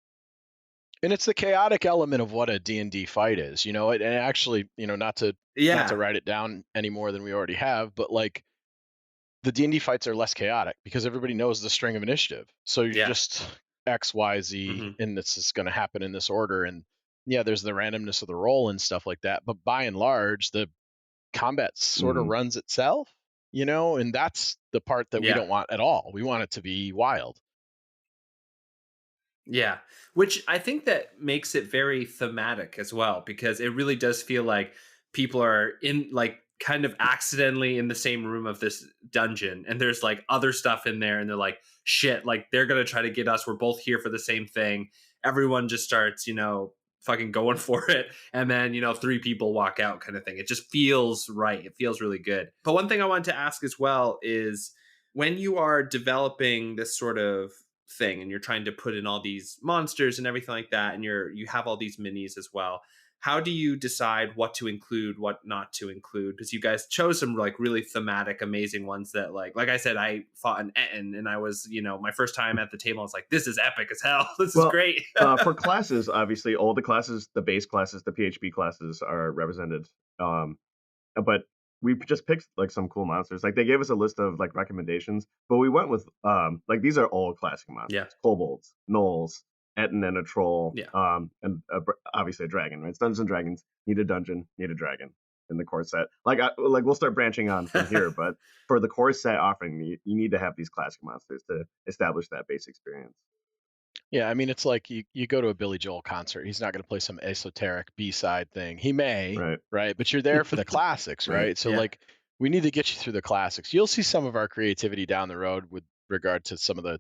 And it's the chaotic element of what a D&D fight is, and actually, not to write it down any more than we already have, but like the D&D fights are less chaotic because everybody knows the string of initiative. So you're just X, Y, Z, and this is going to happen in this order. And there's the randomness of the roll and stuff like that. But by and large, the combat sort of runs itself, and that's the part that we don't want at all. We want it to be wild. Yeah, which I think that makes it very thematic as well, because it really does feel like people are in like kind of accidentally in the same room of this dungeon, and there's like other stuff in there, and they're like, shit, like they're going to try to get us. We're both here for the same thing. Everyone just starts, fucking going for it. And then, 3 people walk out kind of thing. It just feels right. It feels really good. But one thing I wanted to ask as well is, when you are developing this sort of thing and you're trying to put in all these monsters and everything like that, and you have all these minis as well, how do you decide what to include, what not to include? Because you guys chose some like really thematic, amazing ones that like I said, I fought an Etten, and I was, my first time at the table, I was like, this is epic as hell. This is great. For classes, obviously all the classes, the base classes, the PHP classes are represented. But we just picked like some cool monsters. Like they gave us a list of like recommendations, but we went with like these are all classic monsters. Yeah. Kobolds, gnolls, Ettin and a troll, Yeah. and obviously a dragon. Right? It's Dungeons and Dragons. Need a dungeon, need a dragon in the core set. Like we'll start branching on from here, but for the core set offering, you need to have these classic monsters to establish that base experience. Yeah, I mean, it's like you go to a Billy Joel concert. He's not going to play some esoteric B-side thing. He may, right? But you're there for the classics, right? So Yeah. like, we need to get you through the classics. You'll see some of our creativity down the road with regard to some of the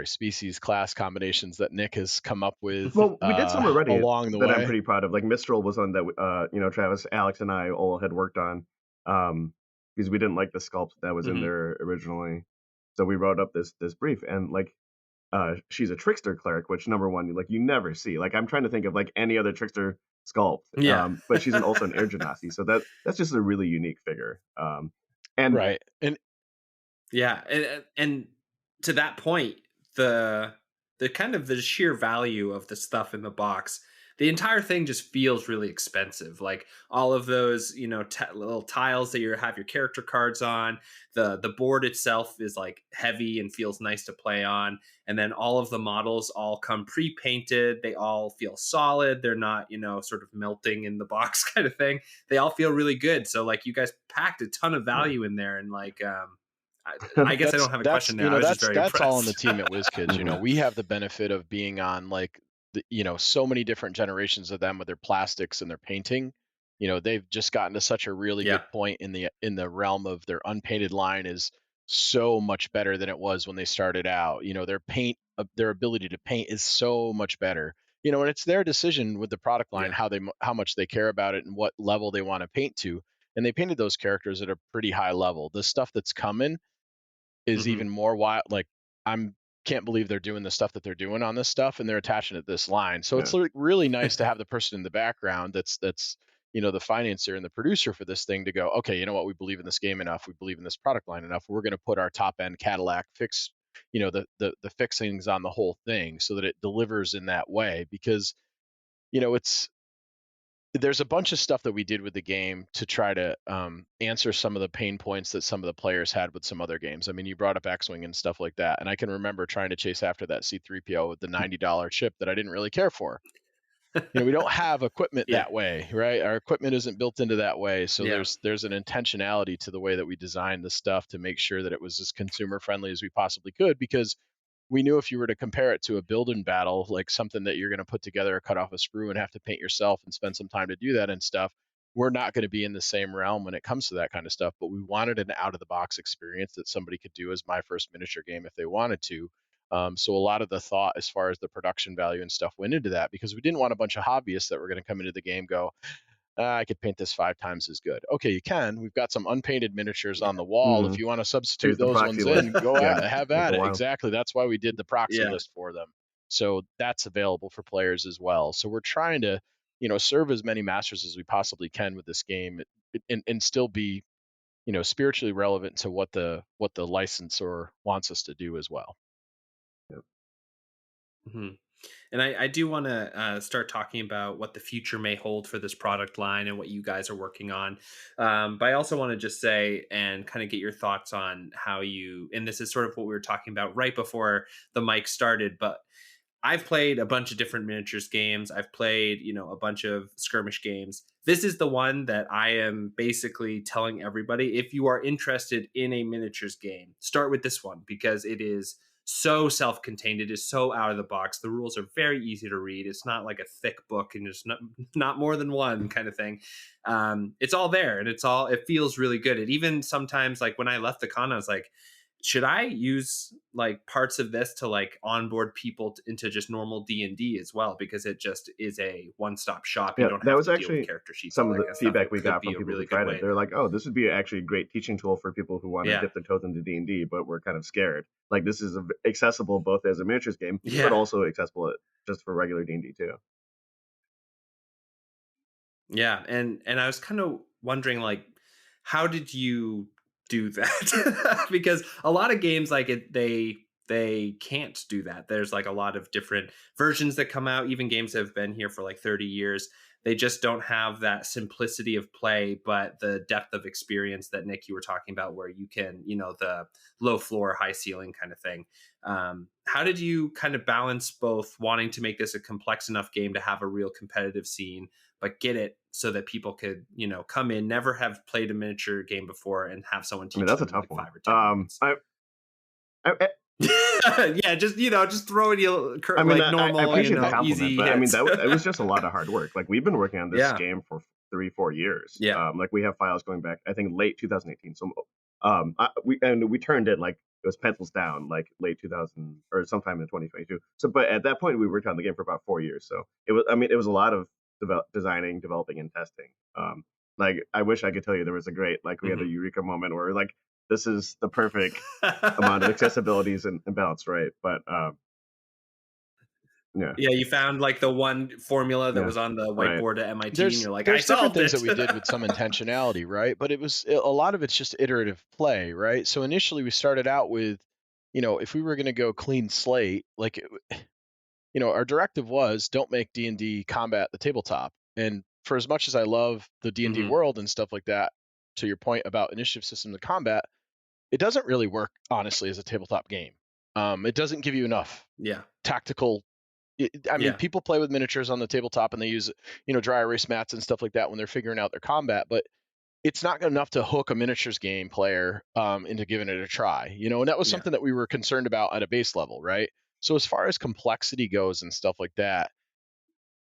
species class combinations that Nick has come up with. Well, we did some already along the that way. I'm pretty proud of. Like Mistral was one that Travis, Alex, and I all had worked on, because we didn't like the sculpt that was in there originally. So we wrote up this brief, and like she's a trickster cleric, which number one, like you never see. Like I'm trying to think of like any other trickster sculpt. But she's also an Air Genasi, so that's just a really unique figure. And right. And to that point, the kind of the sheer value of the stuff in the box, the entire thing just feels really expensive. Like all of those, little tiles that you have your character cards on, the board itself is like heavy and feels nice to play on. And then all of the models all come pre-painted. They all feel solid. They're not, sort of melting in the box kind of thing. They all feel really good. So like you guys packed a ton of value in there, and like, I guess I don't have a question now. That's all on the team at WizKids. We have the benefit of being on like so many different generations of them with their plastics and their painting. They've just gotten to such a really good point in the realm of their unpainted line is so much better than it was when they started out. Their ability to paint is so much better. And it's their decision with the product line how much they care about it and what level they want to paint to. And they painted those characters at a pretty high level. The stuff that's coming is even more wild. Like can't believe they're doing the stuff that they're doing on this stuff, and they're attaching it to this line. So it's really nice to have the person in the background that's the financier and the producer for this thing to go, okay, you know what, we believe in this game enough, we believe in this product line enough, we're going to put our top end Cadillac fix, the fixings on the whole thing so that it delivers in that way. Because there's a bunch of stuff that we did with the game to try to answer some of the pain points that some of the players had with some other games. I mean, you brought up X-Wing and stuff like that. And I can remember trying to chase after that C-3PO with the $90 chip that I didn't really care for. We don't have equipment that way, right? Our equipment isn't built into that way. So there's an intentionality to the way that we designed the stuff to make sure that it was as consumer friendly as we possibly could, because we knew if you were to compare it to a build-in battle, like something that you're going to put together, cut off a screw and have to paint yourself and spend some time to do that and stuff, we're not going to be in the same realm when it comes to that kind of stuff. But we wanted an out-of-the-box experience that somebody could do as my first miniature game if they wanted to. So a lot of the thought as far as the production value and stuff went into that, because we didn't want a bunch of hobbyists that were going to come into the game go, I could paint this 5 times as good. Okay, you can. We've got some unpainted miniatures on the wall. If you want to substitute those ones in, go ahead, have at it. Exactly. That's why we did the proxy list for them. So that's available for players as well. So we're trying to, serve as many masters as we possibly can with this game, and still be, spiritually relevant to what the licensor wants us to do as well. And I do want to start talking about what the future may hold for this product line and what you guys are working on. But I also want to just say and kind of get your thoughts on how and this is sort of what we were talking about right before the mic started, but I've played a bunch of different miniatures games. I've played, a bunch of skirmish games. This is the one that I am basically telling everybody, if you are interested in a miniatures game, start with this one, because it is so self-contained. It is so out of the box. The rules are very easy to read. It's not like a thick book and there's not more than one kind of thing. It's all there, and it feels really good. It even sometimes, like when I left the con, I was like, should I use like parts of this to like onboard people into just normal D&D as well? Because it just is a one-stop shop. You don't have to deal with character sheets. Some of the feedback we got from people who tried it. They're like, oh, this would be actually a great teaching tool for people who want to dip their toes into D&D, but we're kind of scared. Like this is accessible both as a miniatures game, but also accessible just for regular D&D too. Yeah, and I was kind of wondering, like, how did you do that? Because a lot of games like it, they can't do that. There's like a lot of different versions that come out. Even games that have been here for like 30 years, they just don't have that simplicity of play, but the depth of experience that Nick, you were talking about, where you can, the low floor, high ceiling kind of thing. How did you kind of balance both wanting to make this a complex enough game to have a real competitive scene, but get it so that people could, come in, never have played a miniature game before, and have someone I mean, teach that's them a in tough like one. 5 or 10 minutes? Yeah, just throwing you I mean, like normal, I appreciate the compliment, easy but I mean, hits. it was just a lot of hard work. Like, we've been working on this Yeah. game for 3-4 years. Yeah. Like, we have files going back, I think, late 2018. So, we turned it like it was pencils down, like late 2000 or sometime in 2022. So, but at that point, we worked on the game for about 4 years. So it was a lot of designing, developing, and testing. Like, I wish I could tell you there was a great, like, we had a eureka moment where we're like, this is the perfect amount of accessibilities and balance, right? But yeah, you found like the one formula that was on the right. whiteboard at MIT, and you're like, I There's different solved things it. that we did with some intentionality, right? But a lot of it's just iterative play, right? So initially we started out with, if we were going to go clean slate, like, our directive was don't make D&D combat the tabletop. And for as much as I love the D&D world and stuff like that, to your point about initiative system to combat, it doesn't really work, honestly, as a tabletop game. It doesn't give you enough tactical. People play with miniatures on the tabletop and they use, dry erase mats and stuff like that when they're figuring out their combat, but it's not enough to hook a miniatures game player into giving it a try, and that was something that we were concerned about at a base level, right? So as far as complexity goes and stuff like that,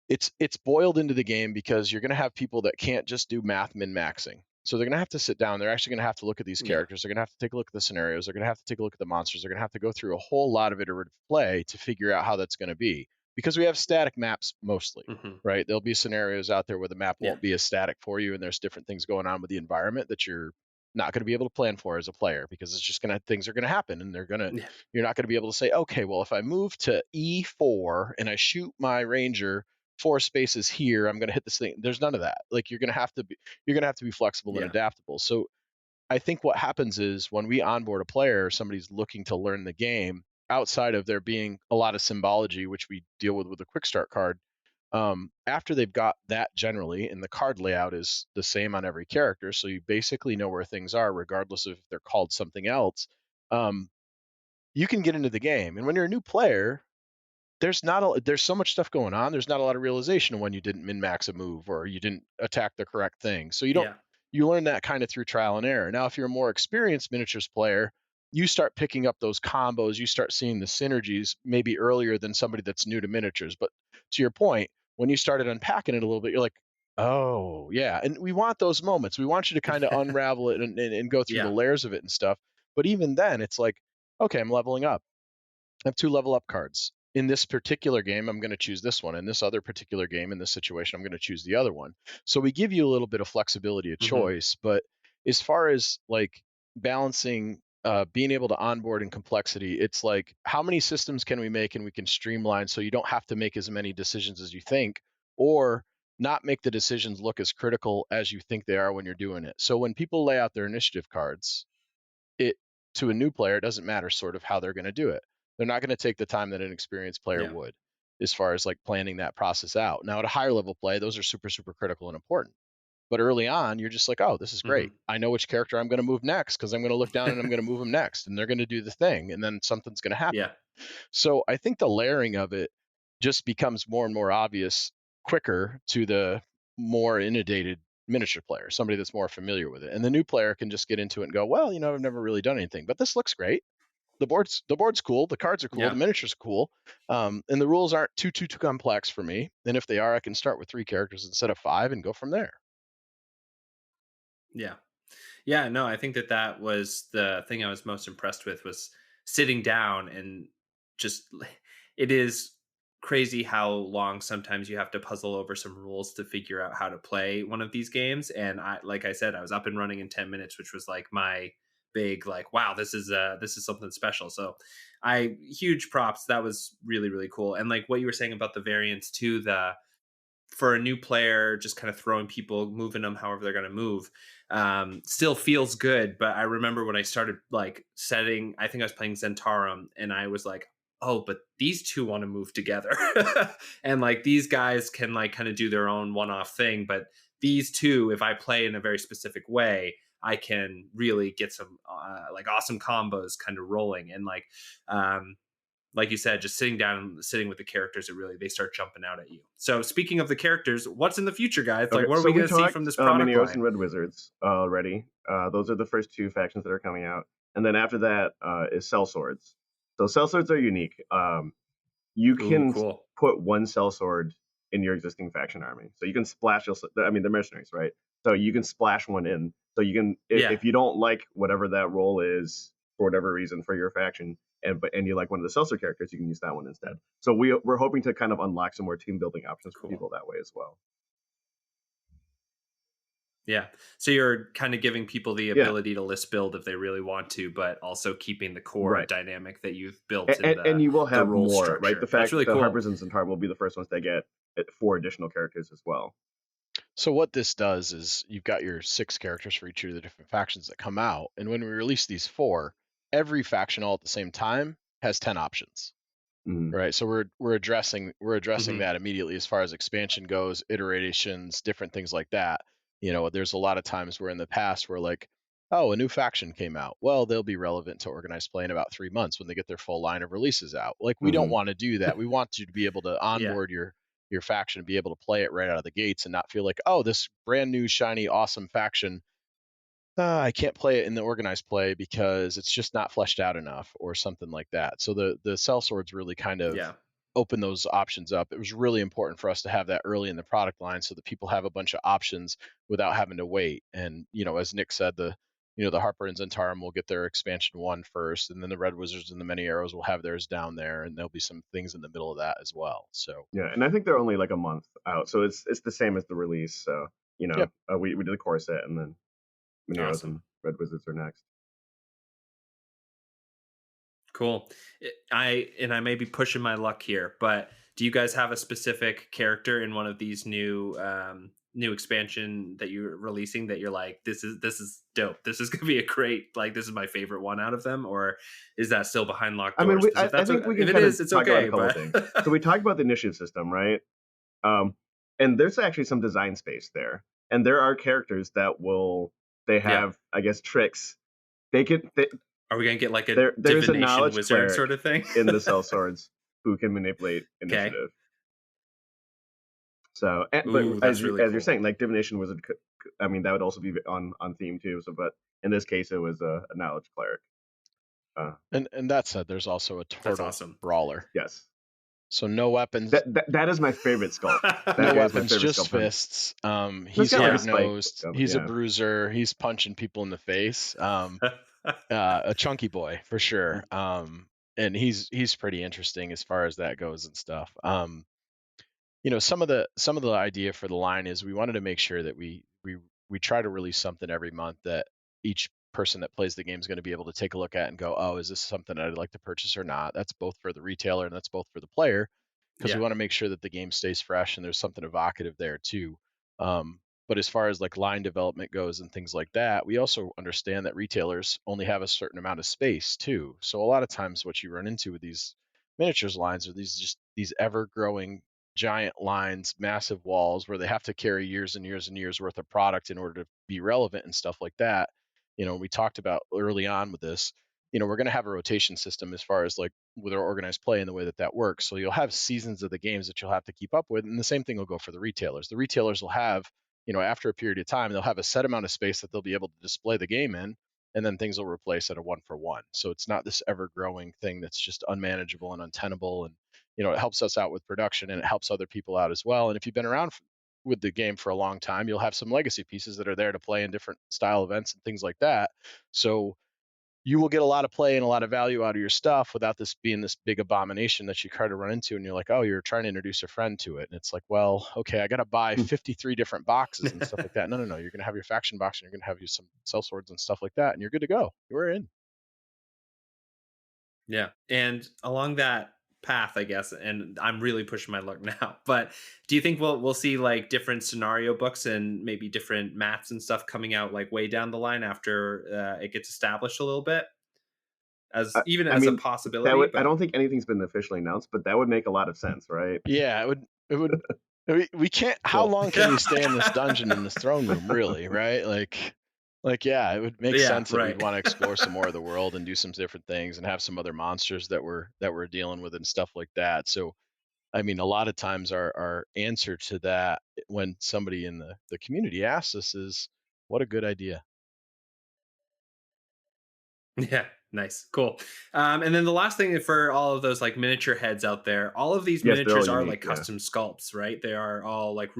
it's boiled into the game because you're going to have people that can't just do math min-maxing. So they're going to have to sit down. They're actually going to have to look at these characters. They're going to have to take a look at the scenarios. They're going to have to take a look at the monsters. They're going to have to go through a whole lot of iterative play to figure out how that's going to be, because we have static maps mostly, right? There'll be scenarios out there where the map won't be as static for you, and there's different things going on with the environment that you're not going to be able to plan for as a player, because it's just things are going to happen, and you're not going to be able to say, okay, well, if I move to E4 and I shoot my ranger 4 spaces here, I'm going to hit this thing. There's none of that. Like, you're going to have to be flexible and adaptable. So I think what happens is when we onboard a player, somebody's looking to learn the game, outside of there being a lot of symbology, which we deal with a quick start card, after they've got that generally, and the card layout is the same on every character, so you basically know where things are regardless of if they're called something else, you can get into the game. And when you're a new player, there's so much stuff going on. There's not a lot of realization when you didn't min-max a move or you didn't attack the correct thing. So you learn that kind of through trial and error. Now, if you're a more experienced miniatures player, you start picking up those combos. You start seeing the synergies maybe earlier than somebody that's new to miniatures. But to your point, when you started unpacking it a little bit, you're like, oh yeah. And we want those moments. We want you to kind of unravel it and go through the layers of it and stuff. But even then, it's like, okay, I'm leveling up. I have 2 level up cards. In this particular game, I'm going to choose this one. In this other particular game, in this situation, I'm going to choose the other one. So we give you a little bit of flexibility of choice. But as far as like balancing being able to onboard and complexity, it's like, how many systems can we make and we can streamline so you don't have to make as many decisions as you think, or not make the decisions look as critical as you think they are when you're doing it. So when people lay out their initiative cards, to a new player, it doesn't matter sort of how they're going to do it. They're not going to take the time that an experienced player would, as far as like planning that process out. Now, at a higher level play, those are super, super critical and important. But early on, you're just like, oh, this is great. I know which character I'm going to move next, because I'm going to look down and I'm going to move them next, and they're going to do the thing, and then something's going to happen. So I think the layering of it just becomes more and more obvious quicker to the more inundated miniature player, somebody that's more familiar with it. And the new player can just get into it and go, well, I've never really done anything, but this looks great. The board's cool. The cards are cool. The miniatures are cool. And the rules aren't too complex for me. And if they are, I can start with 3 characters instead of 5 and go from there. Yeah, no, I think that was the thing I was most impressed with, was sitting down and just, it is crazy how long sometimes you have to puzzle over some rules to figure out how to play one of these games. And like I said, I was up and running in 10 minutes, which was like my big, like, wow, this is something special. So huge props. That was really, really cool. And like what you were saying about the variants too, for a new player, just kind of throwing people, moving them however they're going to move, still feels good. But I remember when I started like setting, I think I was playing Zentarum, and I was like, oh, but these two want to move together. And like these guys can like kind of do their own one-off thing, but these two, if I play in a very specific way, I can really get some like awesome combos kind of rolling. And like you said, just sitting down and sitting with the characters, they start jumping out at you. So speaking of the characters, what's in the future, guys? Like, what are we going to see from this product Minios line? and Red Wizards already. Those are the first two factions that are coming out. And then after that is sellswords. So sellswords are unique. You can put one sellsword in your existing faction army. So you can splash, they're mercenaries, right? So you can splash one in. So you can, if you don't like whatever that role is for whatever reason for your faction, and you like one of the sellsword characters, you can use that one instead. So we're hoping to kind of unlock some more team building options for people that way as well. Yeah. So you're kind of giving people the ability to list build if they really want to, but also keeping the core dynamic that you've built. And you will have more, structure. right? The fact that the Harpers and Centaur will be the first ones that get 4 additional characters as well. So what this does is you've got your 6 characters for each of the different factions that come out. And when we release these 4, every faction all at the same time has 10 options. Right. So we're addressing that immediately as far as expansion goes, iterations, different things like that. There's a lot of times where in the past we're like, oh, a new faction came out. Well, they'll be relevant to organized play in about 3 months when they get their full line of releases out. Like, we don't want to do that. We want you to be able to onboard your faction and be able to play it right out of the gates and not feel like, oh, this brand new, shiny, awesome faction, I can't play it in the organized play because it's just not fleshed out enough or something like that. So the sellswords really kind of open those options up. It was really important for us to have that early in the product line so that people have a bunch of options without having to wait. And, as Nick said, the Harper and Zentarum will get their expansion 1 first, and then the Red Wizards and the Many Arrows will have theirs down there, and there'll be some things in the middle of that as well. So and I think they're only like a month out, so it's the same as the release. So we did the core set, and then Many Arrows and Red Wizards are next. Cool. I may be pushing my luck here, but do you guys have a specific character in one of these new expansion that you're releasing that you're like, this is dope, this is gonna be a great, like, this is my favorite one out of them? Or is that still behind locked doors? I think we can if it is, it's okay. So we talked about the initiative system, right? And there's actually some design space there, and there are characters that they have I guess tricks. Are we gonna get like a there's a knowledge wizard sort of thing in the sellswords who can manipulate initiative? So, but as you're saying, like, divination wizard, that would also be on theme too. So, but in this case, it was a knowledge cleric. And that said, there's also a turtle brawler. Yes. So no weapons. That is my favorite sculpt. No weapons, just fists. He's hard-nosed. He's a bruiser. He's punching people in the face. A chunky boy for sure. And he's pretty interesting as far as that goes and stuff. Some of the idea for the line is we wanted to make sure that we try to release something every month that each person that plays the game is going to be able to take a look at and go, oh, is this something I'd like to purchase or not? That's both for the retailer and that's both for the player, because we want to make sure that the game stays fresh and there's something evocative there too. But as far as like line development goes and things like that, we also understand that retailers only have a certain amount of space too. So a lot of times what you run into with these miniatures lines are these ever-growing giant lines, massive walls where they have to carry years and years and years worth of product in order to be relevant and stuff like that. We talked about early on with this, we're going to have a rotation system as far as like with our organized play and the way that works. So you'll have seasons of the games that you'll have to keep up with. And the same thing will go for the retailers. The retailers will have, after a period of time, they'll have a set amount of space that they'll be able to display the game in, and then things will replace at a 1-for-1. So it's not this ever-growing thing that's just unmanageable and untenable. And it helps us out with production and it helps other people out as well. And if you've been around with the game for a long time, you'll have some legacy pieces that are there to play in different style events and things like that. So you will get a lot of play and a lot of value out of your stuff without this being this big abomination that you try to run into. And you're like, oh, you're trying to introduce a friend to it. And it's like, well, okay, I got to buy 53 different boxes and stuff like that. No. You're going to have your faction box and you're going to have you some sellswords and stuff like that. And you're good to go. You're in. Yeah. And along that path, I guess, and I'm really pushing my luck now, but do you think we'll see like different scenario books and maybe different maps and stuff coming out like way down the line after it gets established a little bit? as I, even I as a mean, possibility. I But don't think anything's been officially announced, but that would make a lot of sense, right? Yeah, it would we can't, how cool. long can we stay in this dungeon in this throne room, really, right? Like yeah, it would make Yeah, sense that we'd right. want to explore some more of the world and do some different things and have some other monsters that we're dealing with and stuff like that. So I mean, a lot of times our answer to that when somebody in the community asks us is, what a good idea. Yeah, nice, cool. And then the last thing for all of those like miniature heads out there, all of these Yes, they're all miniatures are unique. like Yeah. custom sculpts, right? They are all like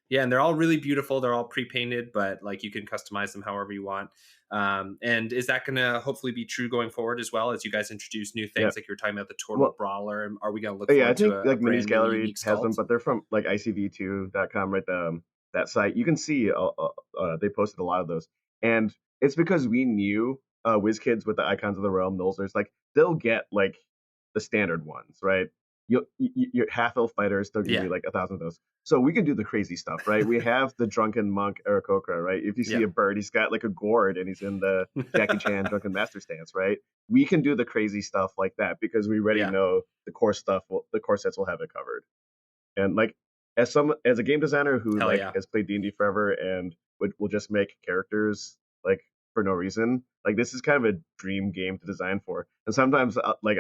yeah, and they're all really beautiful. They're all pre-painted, but like you can customize them however you want. And is that going to hopefully be true going forward as well as you guys introduce new Yeah. things like you're talking about the Turtle Well, Brawler? And are we going to look yeah, I forward to think a like Minis brand new Gallery unique has them, sculpt? but they're from like icv2.com, right? That site. You can see they posted a lot of those, and it's because we knew WizKids with the Icons of the Realm. There's like they'll get like the standard ones, right? Your half elf fighters, they'll give Yeah, you like 1,000 of those. So we can do the crazy stuff, right? We have the drunken monk Aarakocra, right? If you see yeah, a bird, he's got like a gourd and he's in the Jackie Chan drunken master stance, right? We can do the crazy stuff like that because we already yeah. know the core stuff. The core sets will have it covered. And like as a game designer who Hell like yeah. has played D&D forever and will just make characters like for no reason, like this is kind of a dream game to design for. And sometimes like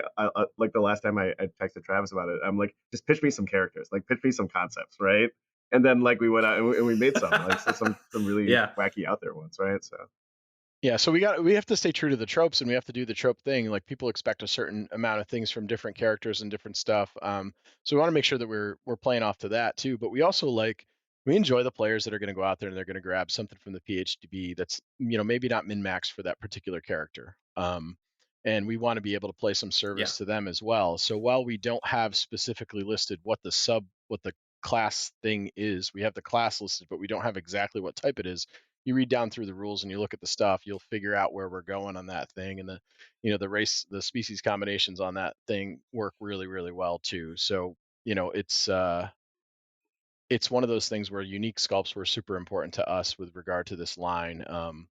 the last time I texted Travis about it, I'm like, just pitch me some characters, like pitch me some concepts, right? And then like we went out and we made some like some really Yeah, wacky out there ones, right? So Yeah, so we have to stay true to the tropes and we have to do the trope thing. Like people expect a certain amount of things from different characters and different stuff. So we want to make sure that we're playing off to that too. But we also we enjoy the players that are going to go out there and they're going to grab something from the PHDB that's maybe not min max for that particular character. And we want to be able to play some yeah, service to them as well. So while we don't have specifically listed what the class thing is, we have the class listed, but we don't have exactly what type it is. You read down through the rules and you look at the stuff, you'll figure out where we're going on that thing. And the species combinations on that thing work really, really well too. So, it's one of those things where unique sculpts were super important to us with regard to this line. And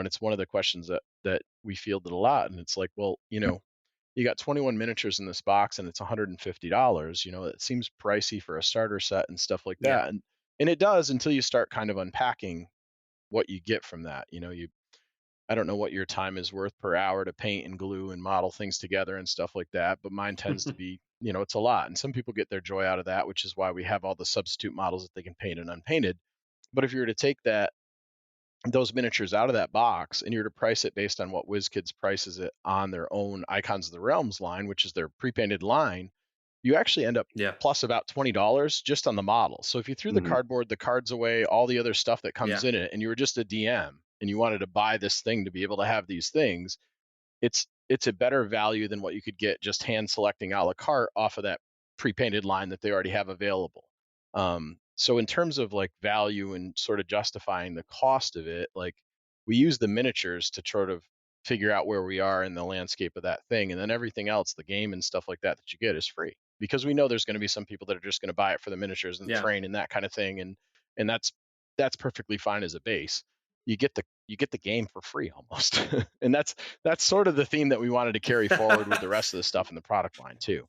it's one of the questions that we fielded a lot. And it's like, well, you got 21 miniatures in this box and it's $150. It seems pricey for a starter set and stuff like yeah, that. And it does until you start kind of unpacking what you get from that. I don't know what your time is worth per hour to paint and glue and model things together and stuff like that, but mine tends to be, it's a lot. And some people get their joy out of that, which is why we have all the substitute models that they can paint and unpainted. But if you were to take those miniatures out of that box and you're to price it based on what WizKids prices it on their own Icons of the Realms line, which is their pre-painted line, you actually end up yeah, plus about $20 just on the model. So if you threw the mhm. cardboard, the cards away, all the other stuff that yeah, comes in it, and you were just a DM and you wanted to buy this thing to be able to have these things, it's a better value than what you could get just hand selecting a la carte off of that pre-painted line that they already have available. So in terms of like value and sort of justifying the cost of it, like we use the miniatures to sort of figure out where we are in the landscape of that thing, and then everything else, the game and stuff like that you get is free because we know there's going to be some people that are just going to buy it for the miniatures and the yeah. terrain and that kind of thing, and that's perfectly fine as a base. You get the game for free almost, and that's sort of the theme that we wanted to carry forward with the rest of the stuff in the product line too.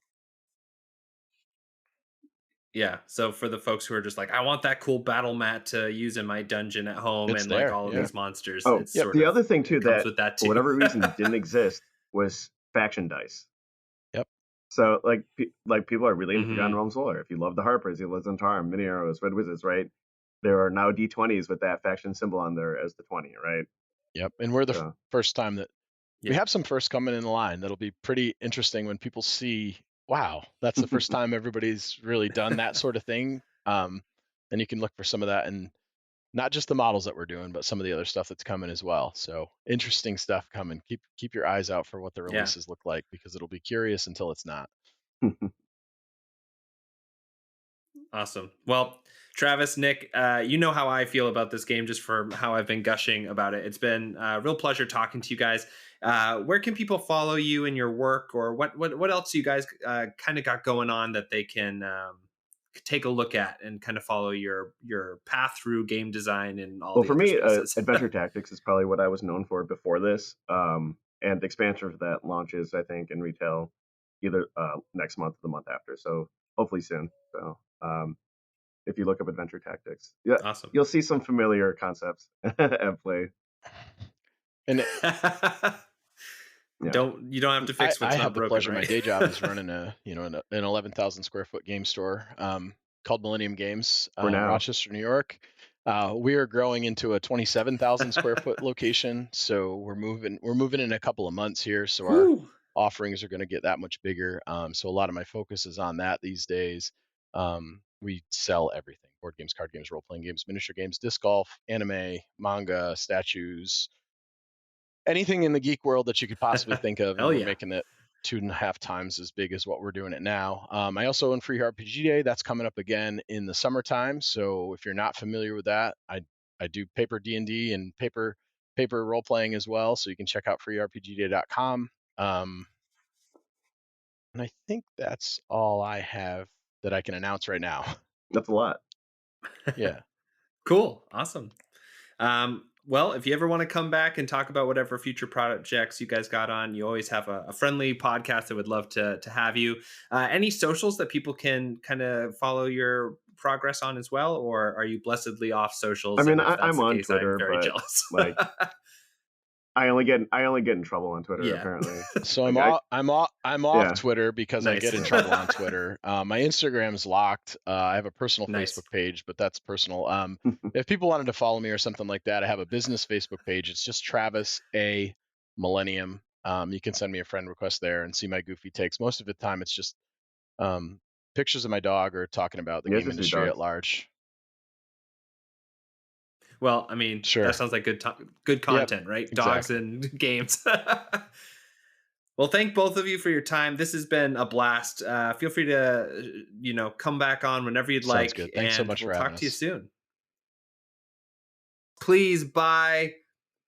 Yeah. So for the folks who are just like, I want that cool battle mat to use in my dungeon at home It's and like there, all of yeah. these monsters, Oh, it's Yep. sort the of other thing too it comes that with that for too. whatever reason didn't exist was faction dice. Yep. So like people are really into Forgotten Hmm. Realms lore. If you love the Harpers, you love Zentarum, Mini Arrows, Red Wizards, right? There are now D20s with that faction symbol on there as the 20, right? Yep. And we're the So first time that we Yeah. have some first coming in the line that'll be pretty interesting when people see, wow, that's the first time everybody's really done that sort of thing. And you can look for some of that, and not just the models that we're doing, but some of the other stuff that's coming as well. So interesting stuff coming. Keep your eyes out for what the Yeah. releases look like, because it'll be curious until it's not. Awesome. Well, Travis, Nick, you know how I feel about this game just for how I've been gushing about it. It's been a real pleasure talking to you guys. Where can people follow you in your work, or what else you guys kind of got going on that they can take a look at and kind of follow your path through game design and all Well, the for other me, spaces? adventure tactics is probably what I was known for before this. and the expansion for that launches, I think, in retail either next month or the month after. So hopefully soon. So if you look up Adventure Tactics, yeah, Awesome. you'll see some familiar concepts at play. And Yeah. You don't have to fix what's I not have the broken, pleasure. right? My day job is running an 11,000 square foot game store called Millennium Games For in now. Rochester, New York. We are growing into a 27,000 square foot location, so we're moving in a couple of months here. So our Whew. offerings are going to get that much bigger. So a lot of my focus is on that these days. We sell everything: board games, card games, role playing games, miniature games, disc golf, anime, manga, statues, anything in the geek world that you could possibly think of, and Hell we're yeah. making it 2.5 times as big as what we're doing it now. I also own Free RPG Day. That's coming up again in the summertime. So if you're not familiar with that, I do paper D&D and paper role playing as well. So you can check out freerpgday.com. And I think that's all I have that I can announce right now. That's a lot. Yeah. Cool. Awesome. Well, if you ever want to come back and talk about whatever future projects you guys got on, you always have a friendly podcast that would love to have you. Any socials that people can kind of follow your progress on as well, or are you blessedly off socials? I mean, And if that's I'm the on case, Twitter, I'm very but jealous. like, I only get in trouble on Twitter Yeah. apparently. So Like, I'm off Yeah. Twitter because I Nice. get in trouble on Twitter. My Instagram's locked. I have a personal Nice. Facebook page, but that's personal. If people wanted to follow me or something like that, I have a business Facebook page. It's just Travis A Millennium. You can send me a friend request there and see my goofy takes. Most of the time, it's just pictures of my dog or talking about the Yeah, game just your industry dog. at large. Well, I mean, Sure. that sounds like good content, right? Dogs exactly. and games. Well, thank both of you for your time. This has been a blast. Feel free to, come back on whenever you'd Sounds like. good. Thanks so and much we'll for talk having to you us. soon. Please buy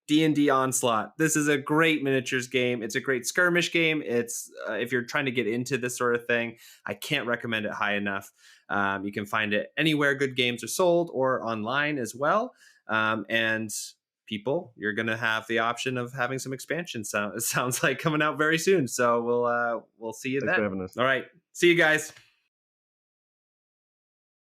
D&D Onslaught. This is a great miniatures game. It's a great skirmish game. It's if you're trying to get into this sort of thing, I can't recommend it high enough. You can find it anywhere good games are sold or online as well. And people, you're going to have the option of having some expansion. So it sounds like coming out very soon. So we'll see you Thanks for then. having us. All right. See you guys.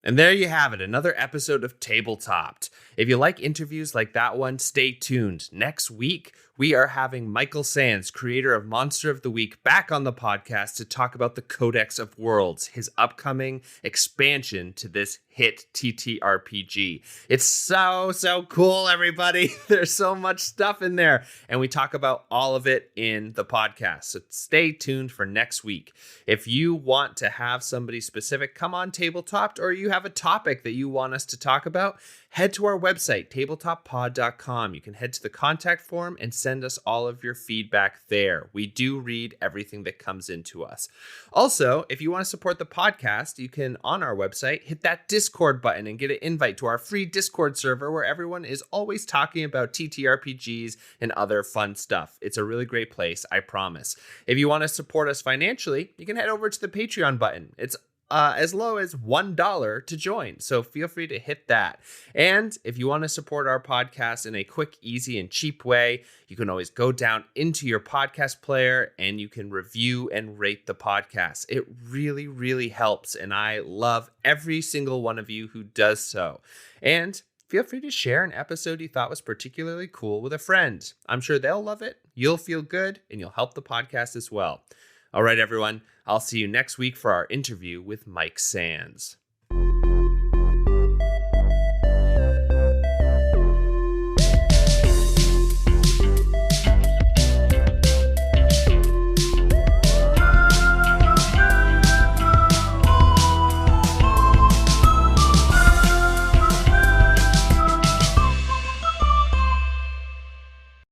And there you have it, another episode of Tabletopped. If you like interviews like that one, stay tuned. Next week, we are having Michael Sands, creator of Monster of the Week, back on the podcast to talk about the Codex of Worlds, his upcoming expansion to this hit TTRPG. It's so cool, everybody. There's so much stuff in there, and we talk about all of it in the podcast. So stay tuned for next week. If you want to have somebody specific come on Tabletopped, or you have a topic that you want us to talk about, head to our website, tabletopod.com. You can head to the contact form and send us all of your feedback there. We do read everything that comes into us. Also, if you want to support the podcast, you can, on our website, hit that Discord button and get an invite to our free Discord server where everyone is always talking about TTRPGs and other fun stuff. It's a really great place, I promise. If you want to support us financially, you can head over to the Patreon button. It's as low as $1 to join. So feel free to hit that. And if you want to support our podcast in a quick, easy, and cheap way, you can always go down into your podcast player and you can review and rate the podcast. It really, really helps. And I love every single one of you who does so. And feel free to share an episode you thought was particularly cool with a friend. I'm sure they'll love it. You'll feel good and you'll help the podcast as well. All right, everyone. I'll see you next week for our interview with Mike Sands.